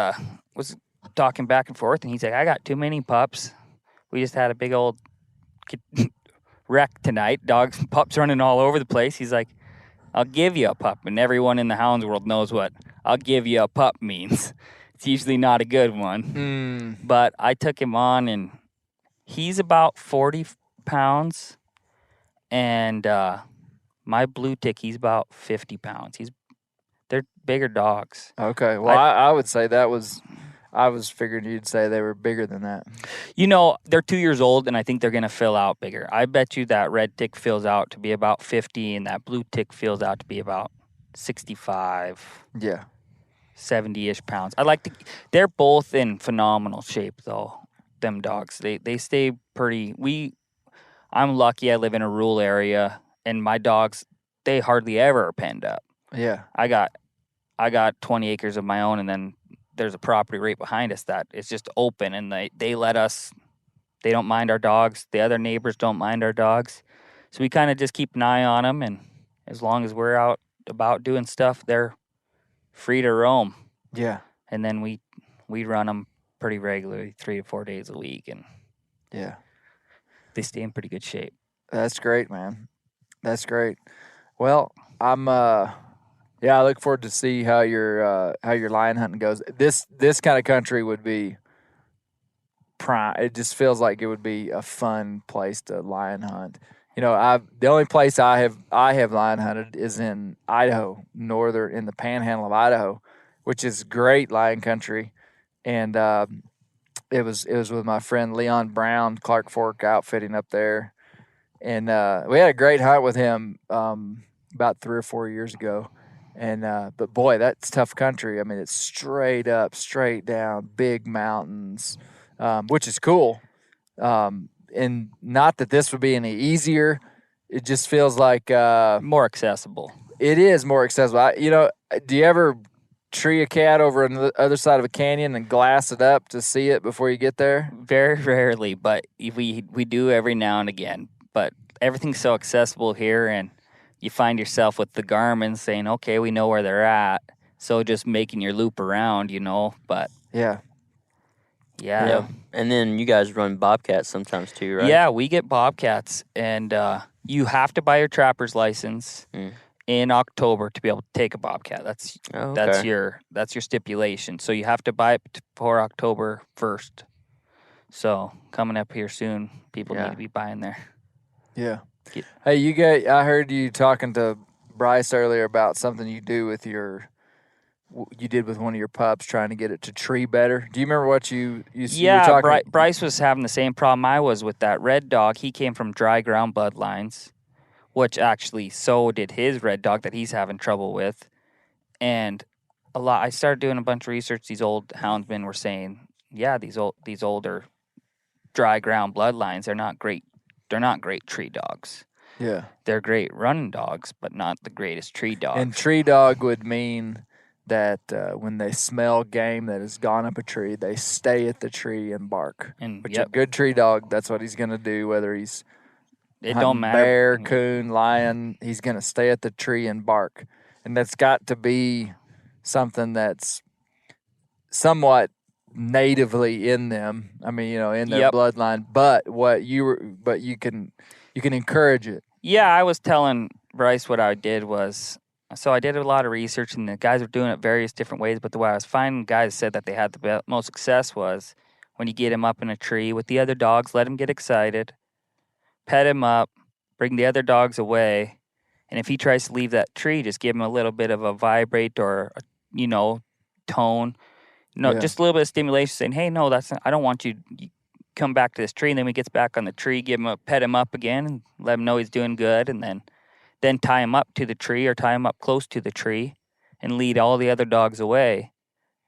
was talking back and forth. And he's like, I got too many pups. We just had a big old wreck tonight. Pups running all over the place. He's like, I'll give you a pup. And everyone in the hounds world knows what I'll give you a pup means. It's usually not a good one. But I took him on, and he's about 40 pounds. And my blue tick, he's about 50 pounds. They're bigger dogs. Okay. Well, I would say that was... I was figuring you'd say they were bigger than that. They're 2 years old, and I think they're going to fill out bigger. I bet you that red tick fills out to be about 50, and that blue tick fills out to be about 65, Yeah. 70-ish pounds. They're both in phenomenal shape, though, them dogs. They stay pretty. I'm lucky I live in a rural area, and my dogs, they hardly ever are penned up. Yeah. I got 20 acres of my own, and then there's a property right behind us that is just open, and they let us. They don't mind our dogs. The other neighbors don't mind our dogs, so we kind of just keep an eye on them, and as long as we're out about doing stuff, they're free to roam. Yeah. And then we run them pretty regularly, 3 to 4 days a week, and Yeah. they stay in pretty good shape. That's great, man. That's great. Well, I look forward to see how your lion hunting goes. This kind of country would be prime. It just feels like it would be a fun place to lion hunt. The only place I have lion hunted is in Idaho, in the panhandle of Idaho, which is great lion country, and it was with my friend Leon Brown, Clark Fork Outfitting up there, and we had a great hunt with him about 3 or 4 years ago. And but boy, that's tough country. I mean, it's straight up, straight down, big mountains, which is cool. And not that this would be any easier. It just feels like More accessible. it is more accessible. Do you ever tree a cat over on the other side of a canyon and glass it up to see it before you get there? Very rarely, but we do every now and again. But everything's so accessible here, and you find yourself with the Garmin saying, okay, we know where they're at. So just making your loop around, but Yeah. yeah. And then you guys run bobcats sometimes too, right? Yeah, we get bobcats, and you have to buy your trapper's license in October to be able to take a bobcat. That's your stipulation. So you have to buy it before October 1st. So coming up here soon, people need to be buying there. Yeah. Hey, I heard you talking to Bryce earlier about something you did with one of your pups, trying to get it to tree better. Do you remember what you were talking? Bryce was having the same problem I was with that red dog. He came from dry ground bloodlines, which actually so did his red dog that he's having trouble with. And I started doing a bunch of research. These old houndsmen were saying, these older dry ground bloodlines, they're not great tree dogs. Yeah. They're great running dogs, but not the greatest tree dogs. And tree dog would mean that when they smell game that has gone up a tree, they stay at the tree and bark. Which a good tree dog, that's what he's going to do, whether he's don't matter. Bear, coon, lion, he's going to stay at the tree and bark. And that's got to be something that's somewhat natively in them. I mean, in their bloodline. But you can encourage it. Yeah, I was telling Bryce what I did was, so I did a lot of research, and the guys were doing it various different ways. But the way I was finding guys said that they had the most success was when you get him up in a tree with the other dogs, let him get excited, pet him up, bring the other dogs away, and if he tries to leave that tree, just give him a little bit of a vibrate or tone. Just a little bit of stimulation, saying, "Hey, no, I don't want you come back to this tree." And then when he gets back on the tree, pet him up again, and let him know he's doing good, and then tie him up to the tree or tie him up close to the tree, and lead all the other dogs away.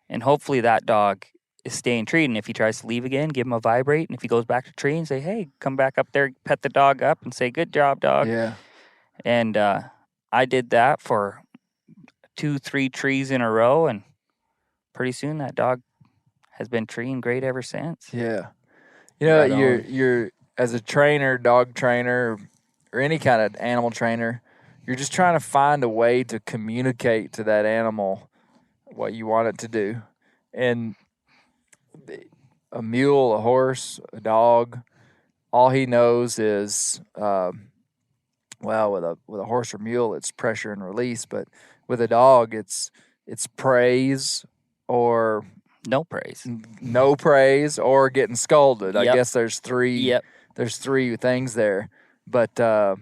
And hopefully that dog is staying treated. And if he tries to leave again, give him a vibrate. And if he goes back to the tree and say, "Hey, come back up there," pet the dog up and say, "Good job, dog." Yeah. And I did that for 2-3 trees in a row, and pretty soon that dog has been treeing great ever since. Yeah. Right on. You're as a trainer, dog trainer, or any kind of animal trainer, you're just trying to find a way to communicate to that animal what you want it to do. And a mule, a horse, a dog, all he knows is, with a horse or mule, it's pressure and release. But with a dog, it's praise or no praise or getting scolded. Yep. I guess there's three. Yep. There's 3 things there. But I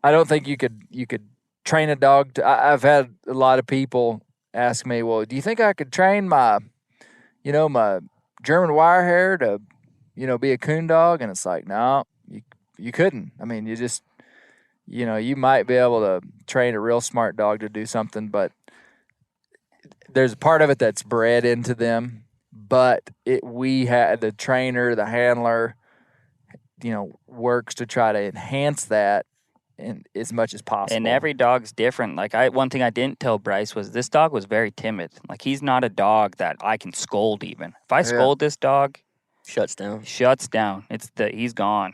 don't think you could train a dog. I've had a lot of people ask me, "Well, do you think I could train my my German Wirehair to, be a coon dog. And it's like, no, you couldn't. I mean, you just, you might be able to train a real smart dog to do something, but there's a part of it that's bred into them. But we had the trainer, the handler, works to try to enhance that in as much as possible. And every dog's different. Like one thing I didn't tell Bryce was this dog was very timid. Like he's not a dog that I can scold even. If I scold this dog, Shuts down. He's gone.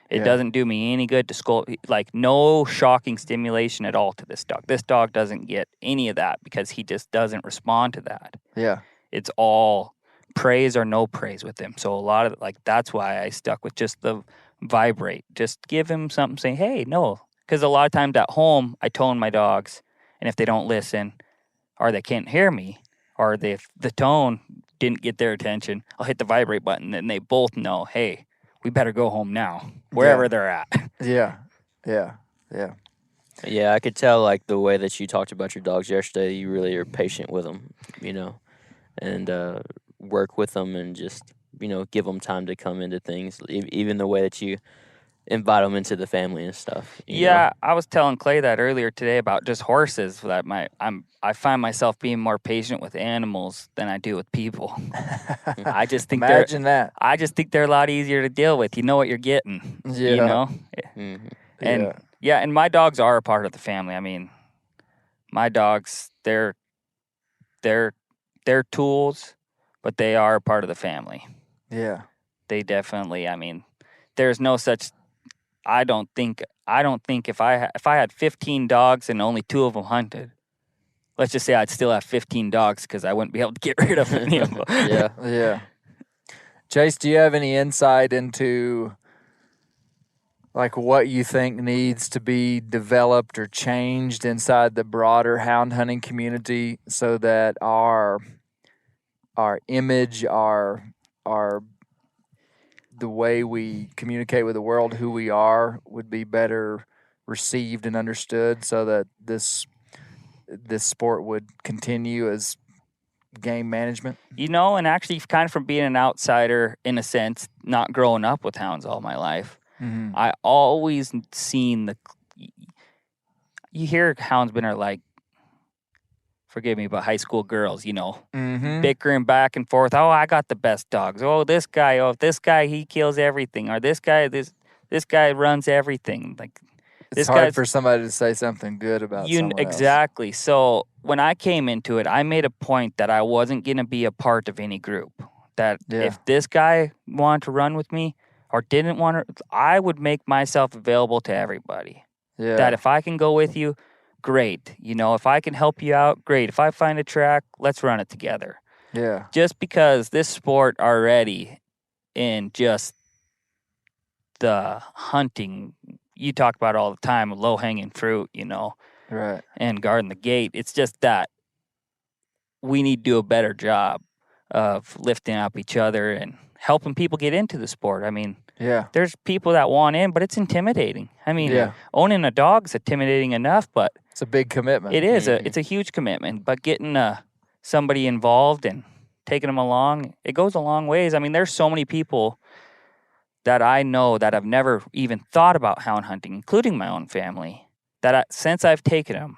It doesn't do me any good to scold. Like no shocking stimulation at all to this dog. This dog doesn't get any of that because he just doesn't respond to that. Yeah. It's all praise or no praise with him. So a lot of that's why I stuck with just the vibrate. Just give him something saying, hey, no. Because a lot of times at home, I tone my dogs, and if they don't listen or they can't hear me or the tone didn't get their attention, I'll hit the vibrate button, and they both know, hey, we better go home now, wherever they're at. Yeah, yeah, yeah. Yeah, I could tell, like, the way that you talked about your dogs yesterday, you really are patient with them, and work with them and just, give them time to come into things, even the way that you invite them into the family and stuff. You know? I was telling Clay that earlier today about just horses. That I find myself being more patient with animals than I do with people. I just think Imagine that. I just think they're a lot easier to deal with. You know what you're getting. Yeah. Mm-hmm. And and my dogs are a part of the family. I mean, my dogs, they're tools, but they are a part of the family. Yeah. They definitely. I mean, there's no such. I don't think if I had 15 dogs and only 2 of them hunted, let's just say I'd still have 15 dogs because I wouldn't be able to get rid of any of them. Yeah. Chase, do you have any insight into like what you think needs to be developed or changed inside the broader hound hunting community so that our image, our the way we communicate with the world, who we are, would be better received and understood, so that this sport would continue as game management? And actually, kind of from being an outsider in a sense, not growing up with hounds all my life, I always seen you hear houndsmen are like, forgive me, but high school girls, bickering back and forth. Oh, I got the best dogs. Oh, this guy, he kills everything. Or this guy runs everything. Like, it's hard for somebody to say something good about someone else. Exactly. So when I came into it, I made a point that I wasn't going to be a part of any group. That if this guy wanted to run with me or didn't want to, I would make myself available to everybody. Yeah. That if I can go with you, great. If I can help you out, great. If I find a track, let's run it together. Yeah. Just because this sport already in just the hunting, you talk about all the time, low-hanging fruit, Right. and guarding the gate. It's just that we need to do a better job of lifting up each other and helping people get into the sport. I mean, there's people that want in, but it's intimidating. I mean, owning a dog is intimidating enough, but it's a big commitment. It is. It's a huge commitment, but getting somebody involved and taking them along, it goes a long ways. I mean, there's so many people that I know that have never even thought about hound hunting, including my own family, that since I've taken them,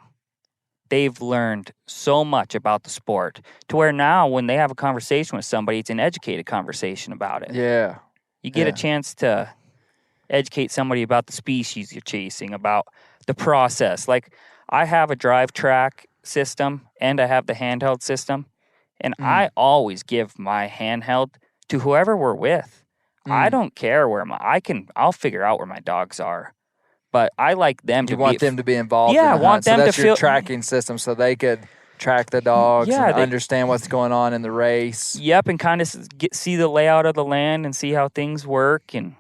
they've learned so much about the sport to where now when they have a conversation with somebody, it's an educated conversation about it. Yeah. You get a chance to educate somebody about the species you're chasing, about the process. Like, I have a drive track system and I have the handheld system, and I always give my handheld to whoever we're with. I don't care where I'll figure out where my dogs are, but I like them You want them to be involved. Yeah, in the I want hunt. them so that's to your feel tracking system, so they could track the dogs and understand what's going on in the race. Yep, and kind of see the layout of the land and see how things work and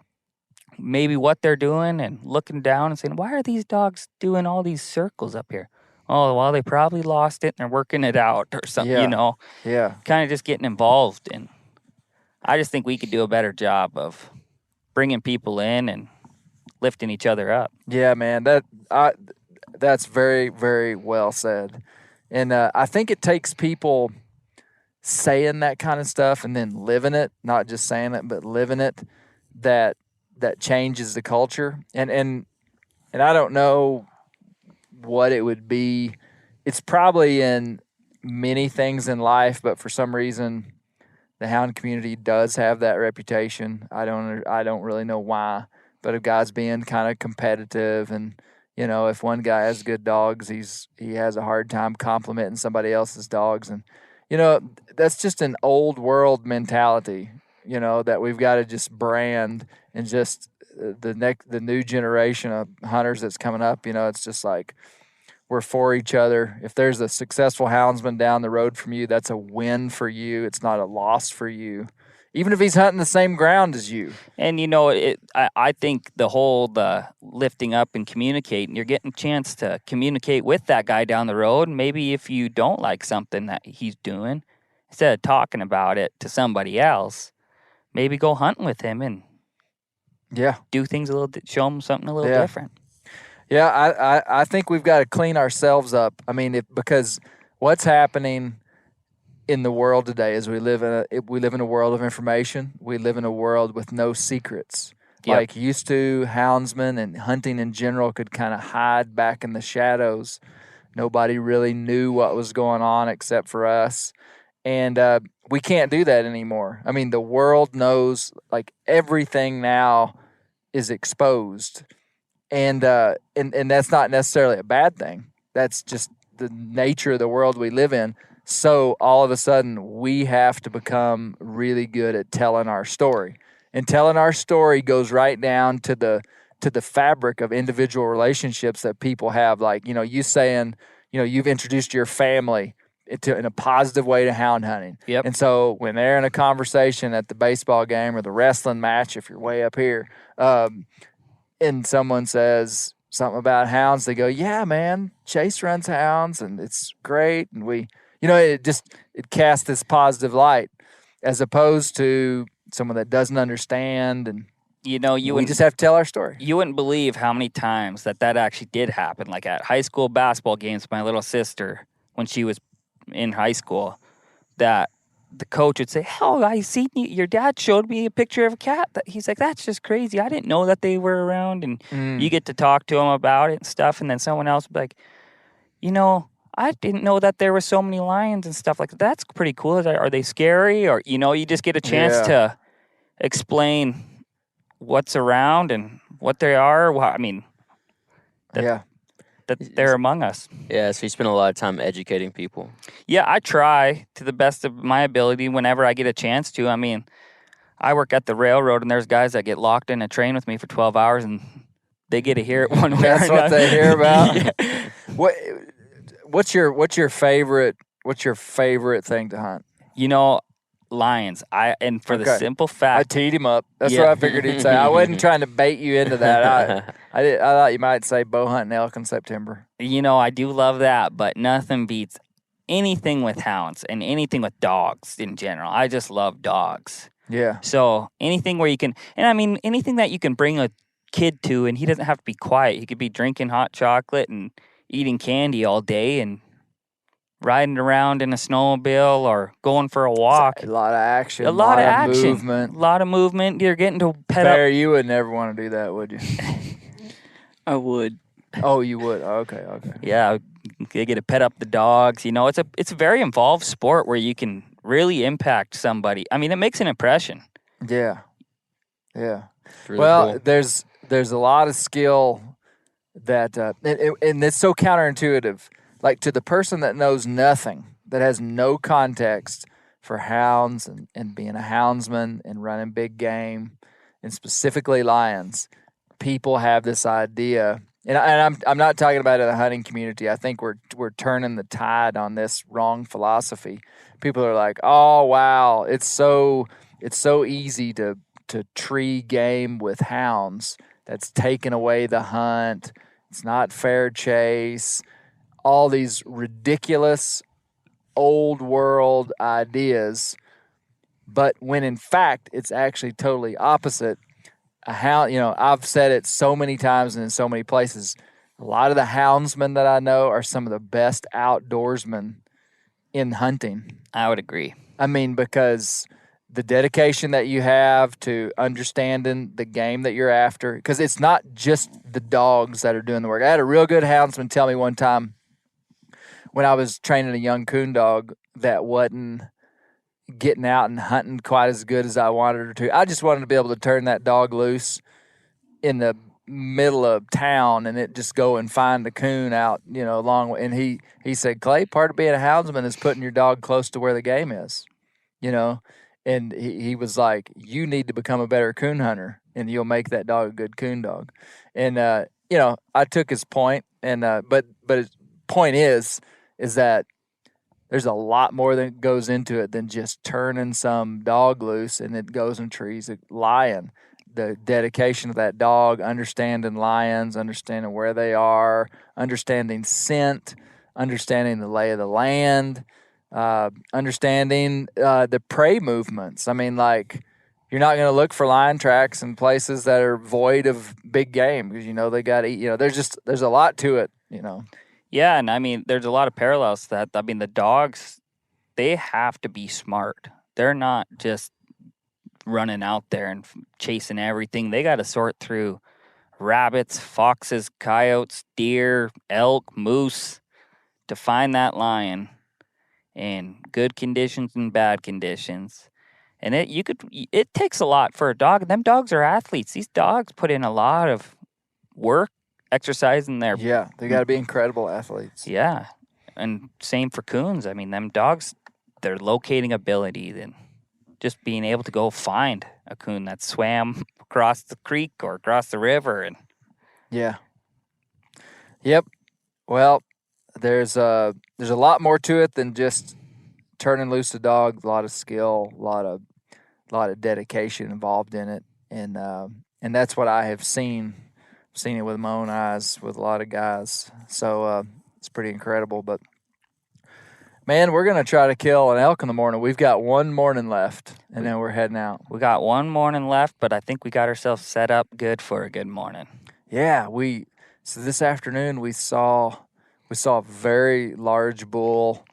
maybe what they're doing, and looking down and saying, why are these dogs doing all these circles up here? Oh, well, they probably lost it and they're working it out or something, Yeah. Kind of just getting involved. And I just think we could do a better job of bringing people in and lifting each other up. Yeah, man, that's very, very well said. And I think it takes people saying that kind of stuff and then living it, not just saying it, but living it, that changes the culture. And I don't know what it would be. It's probably in many things in life, but for some reason the hound community does have that reputation. I don't really know why, but of guys being kind of competitive, and if one guy has good dogs, he has a hard time complimenting somebody else's dogs, and that's just an old world mentality, that we've got to just brand, and just the new generation of hunters that's coming up, it's just like we're for each other. If there's a successful houndsman down the road from you, that's a win for you. It's not a loss for you, even if he's hunting the same ground as you. And I think the lifting up and communicating, you're getting a chance to communicate with that guy down the road. Maybe if you don't like something that he's doing, instead of talking about it to somebody else, maybe go hunting with him and do things show him something a little different. Yeah, I think we've got to clean ourselves up. I mean, because what's happening in the world today is we live in a world of information. We live in a world with no secrets. Yep. Like used to, houndsmen and hunting in general could kind of hide back in the shadows. Nobody really knew what was going on except for us. And we can't do that anymore. I mean, the world knows, like, everything now is exposed. And that's not necessarily a bad thing. That's just the nature of the world we live in. So all of a sudden, we have to become really good at telling our story. And telling our story goes right down to the fabric of individual relationships that people have. Like, you saying, you've introduced your family in a positive way to hound hunting. Yep. And so when they're in a conversation at the baseball game or the wrestling match, if you're way up here, and someone says something about hounds, they go, yeah, man, Chase runs hounds and it's great. And it casts this positive light, as opposed to someone that doesn't understand. And we just have to tell our story. You wouldn't believe how many times that actually did happen. Like at high school basketball games with my little sister when she was in high school, that the coach would say, hell, I seen your dad showed me a picture of a cat. He's like, that's just crazy. I didn't know that they were around. And you get to talk to him about it and stuff. And then someone else would be like, I didn't know that there were so many lions and stuff like that. That's pretty cool. Are they scary? Or, you just get a chance to explain what's around and what they are. That they're among us. Yeah, so you spend a lot of time educating people. Yeah, I try to the best of my ability whenever I get a chance to. I mean, I work at the railroad, and there's guys that get locked in a train with me for 12 hours, and they get to hear it one way That's or what another. they hear about? Yeah. What's your favorite thing to hunt? Lions. For the simple I fact, teed him up. That's Yeah. what I figured he'd say. I wasn't trying to bait you into that. I thought you might say bow hunting elk in September. I do love that, but nothing beats anything with hounds and anything with dogs in general. I just love dogs. Yeah. So anything where you can, anything that you can bring a kid to, and he doesn't have to be quiet. He could be drinking hot chocolate and eating candy all day and riding around in a snowmobile or going for a walk. A lot of action. A lot of action. Movement. A lot of movement. You're getting to pet Bear, up. you would never want to do that, would you? I would. Oh, you would? Okay. Yeah, you get to pet up the dogs. It's a very involved sport where you can really impact somebody. I mean, it makes an impression. Yeah. Really Well, cool. there's a lot of skill that, and it's so counterintuitive. Like, to the person that knows nothing, that has no context for hounds and being a houndsman and running big game, and specifically lions, people have this idea. And I'm not talking about it in the hunting community. I think we're turning the tide on this wrong philosophy. People are like, oh wow, it's so easy to tree game with hounds. That's taking away the hunt. It's not fair chase. All these ridiculous old world ideas, but when in fact it's actually totally opposite. A hound, I've said it so many times and in so many places. A lot of the houndsmen that I know are some of the best outdoorsmen in hunting. I would agree. I mean, because the dedication that you have to understanding the game that you're after, because it's not just the dogs that are doing the work. I had a real good houndsman tell me one time when I was training a young coon dog that wasn't getting out and hunting quite as good as I wanted her to. I just wanted to be able to turn that dog loose in the middle of town and it just go and find the coon out, long way. And he said, Clay, part of being a houndsman is putting your dog close to where the game is, And he was like, you need to become a better coon hunter and you'll make that dog a good coon dog. And, I took his point and, but his point is that there's a lot more that goes into it than just turning some dog loose and it goes and trees a lion. The dedication of that dog, understanding lions, understanding where they are, understanding scent, understanding the lay of the land, understanding the prey movements. I mean, like, you're not going to look for lion tracks in places that are void of big game because, they got to eat. There's a lot to it, Yeah, and I mean, there's a lot of parallels to that. I mean, the dogs, they have to be smart. They're not just running out there and chasing everything. They got to sort through rabbits, foxes, coyotes, deer, elk, moose to find that lion in good conditions and bad conditions. And it takes a lot for a dog. Them dogs are athletes. These dogs put in a lot of work, exercise in their... Yeah, they got to be incredible athletes. Yeah, and same for coons. I mean, them dogs, their locating ability and just being able to go find a coon that swam across the creek or across the river. And yeah. Yep. Well, there's a lot more to it than just turning loose a dog. A lot of skill, a lot of dedication involved in it, and that's what I have seen. Seen it with my own eyes with a lot of guys. So it's pretty incredible. But man, we're gonna try to kill an elk in the morning. We've got one morning left, and then we're heading out. We got one morning left, but I think we got ourselves set up good for a good morning. Yeah, so this afternoon we saw a very large bull,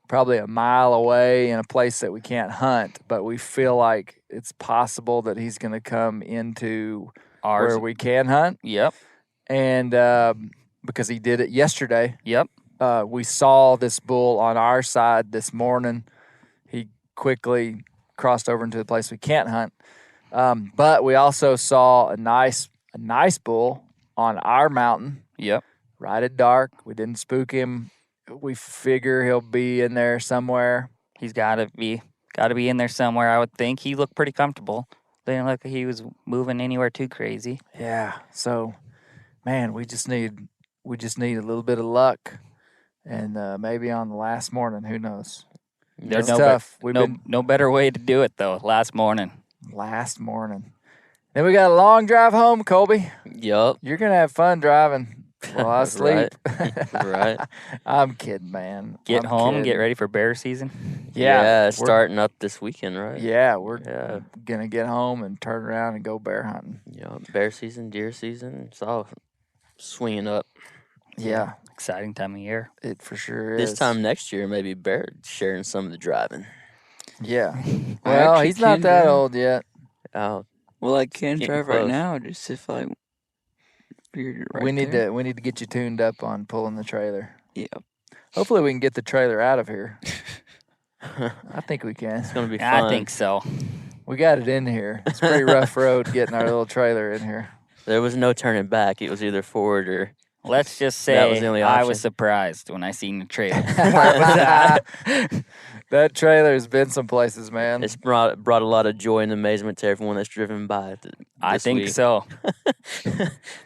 probably a mile away in a place that we can't hunt, but we feel like it's possible that he's going to come into Ours. where we can hunt. Yep. And because he did it yesterday. Yep. We saw this bull on our side this morning. He quickly crossed over into the place we can't hunt. But we also saw a nice bull on our mountain. Yep. Right at dark. We didn't spook him. We figure he'll be in there somewhere. He's got to be in there somewhere, I would think. He looked pretty comfortable. Didn't look like he was moving anywhere too crazy. Yeah. So, man, we just need a little bit of luck, and maybe on the last morning, who knows? There's It's tough. no better way to do it though. Last morning. Then we got a long drive home, Colby. Yup. You're gonna have fun driving while I sleep. Right. I'm kidding, man. Get I'm home, kidding. get ready for bear season. Yeah, starting up this weekend, right? Yeah, we're gonna get home and turn around and go bear hunting. Yeah, bear season, deer season, it's all swinging up. Yeah, Exciting time of year. it for sure is. This time next year, maybe Bear sharing some of the driving. Yeah. I Well, actually he's not can that drive. old yet. Oh, Well, I can Getting drive right close. now, just if I. You're right we need there. to get you tuned up on pulling the trailer. Yeah. Hopefully, we can get the trailer out of here. I think we can. it's gonna be fun. I think so. We got it in here. It's a pretty rough road getting our little trailer in here. There was no turning back. It was either forward or Let's just That was say the only I option. was surprised when I seen the trailer. That trailer's been some places, man. it's brought a lot of joy and amazement to everyone that's driven by it. I this think week. so.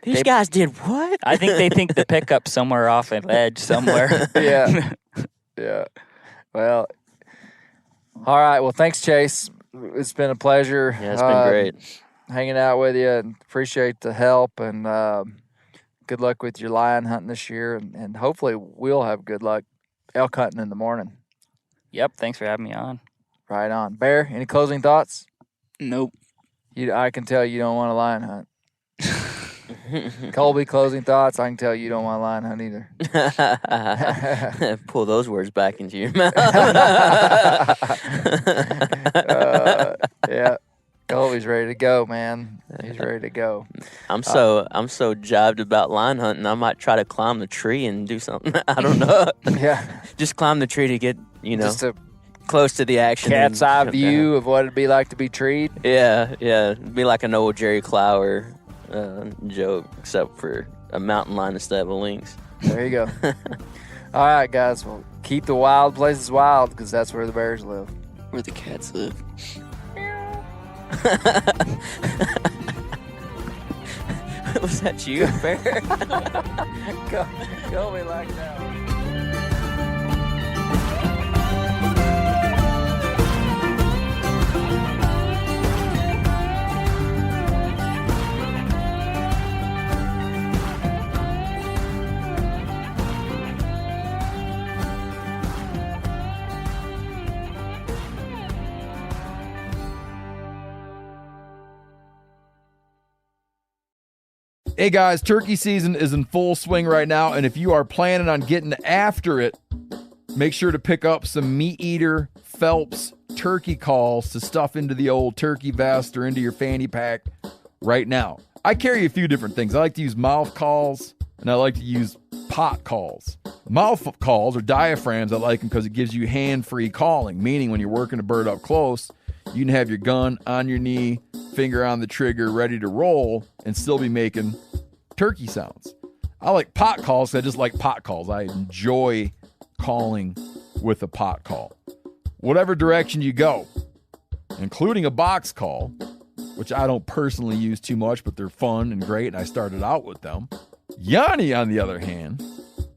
These They- guys did what? I think they think the pickup's somewhere off an edge somewhere. Yeah. Yeah. Well, all right. Well, thanks, Chase. It's been a pleasure. Yeah, it's been great. Hanging out with you, and appreciate the help, and good luck with your lion hunting this year, and hopefully we'll have good luck elk hunting in the morning. Yep. Thanks for having me on. Right on. Bear, any closing thoughts? Nope. I can tell you don't want a lion hunt. Colby, closing thoughts. I can tell you don't want to line hunt either. Pull those words back into your mouth. Yeah. Colby's ready to go, man. He's ready to go. I'm so jived about line hunting. I might try to climb the tree and do something. I don't know. Yeah. Just climb the tree to get, Just a close to the action. cat's eye view of what it'd be like to be treed. Yeah. It'd be like an old Jerry Clower joke, except for a mountain lion instead of a lynx. There you go. All right, guys. Well, keep the wild places wild because that's where the bears live. Where the cats live. Was that you, Bear? Colby like that. Hey guys, turkey season is in full swing right now, and if you are planning on getting after it, make sure to pick up some meat eater Phelps turkey calls to stuff into the old turkey vest or into your fanny pack right now. I carry a few different things. I like to use mouth calls, and I like to use pot calls. Mouth calls or diaphragms, I like them because it gives you hand-free calling, meaning when you're working a bird up close, you can have your gun on your knee, finger on the trigger, ready to roll, and still be making turkey sounds. I like pot calls. I just like pot calls. I enjoy calling with a pot call. Whatever direction you go, including a box call, which I don't personally use too much, but they're fun and great, and I started out with them. Yanni, on the other hand,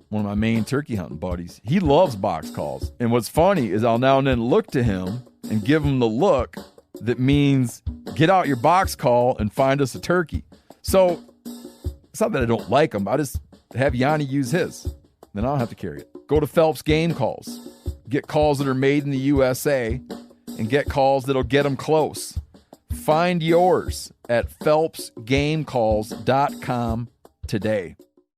one of my main turkey hunting buddies, he loves box calls. And what's funny is I'll now and then look to him and give him the look that means get out your box call and find us a turkey. So it's not that I don't like them. I just have Yanni use his. Then I don't have to carry it. Go to Phelps Game Calls. Get calls that are made in the USA and get calls that'll get them close. Find yours at phelpsgamecalls.com today.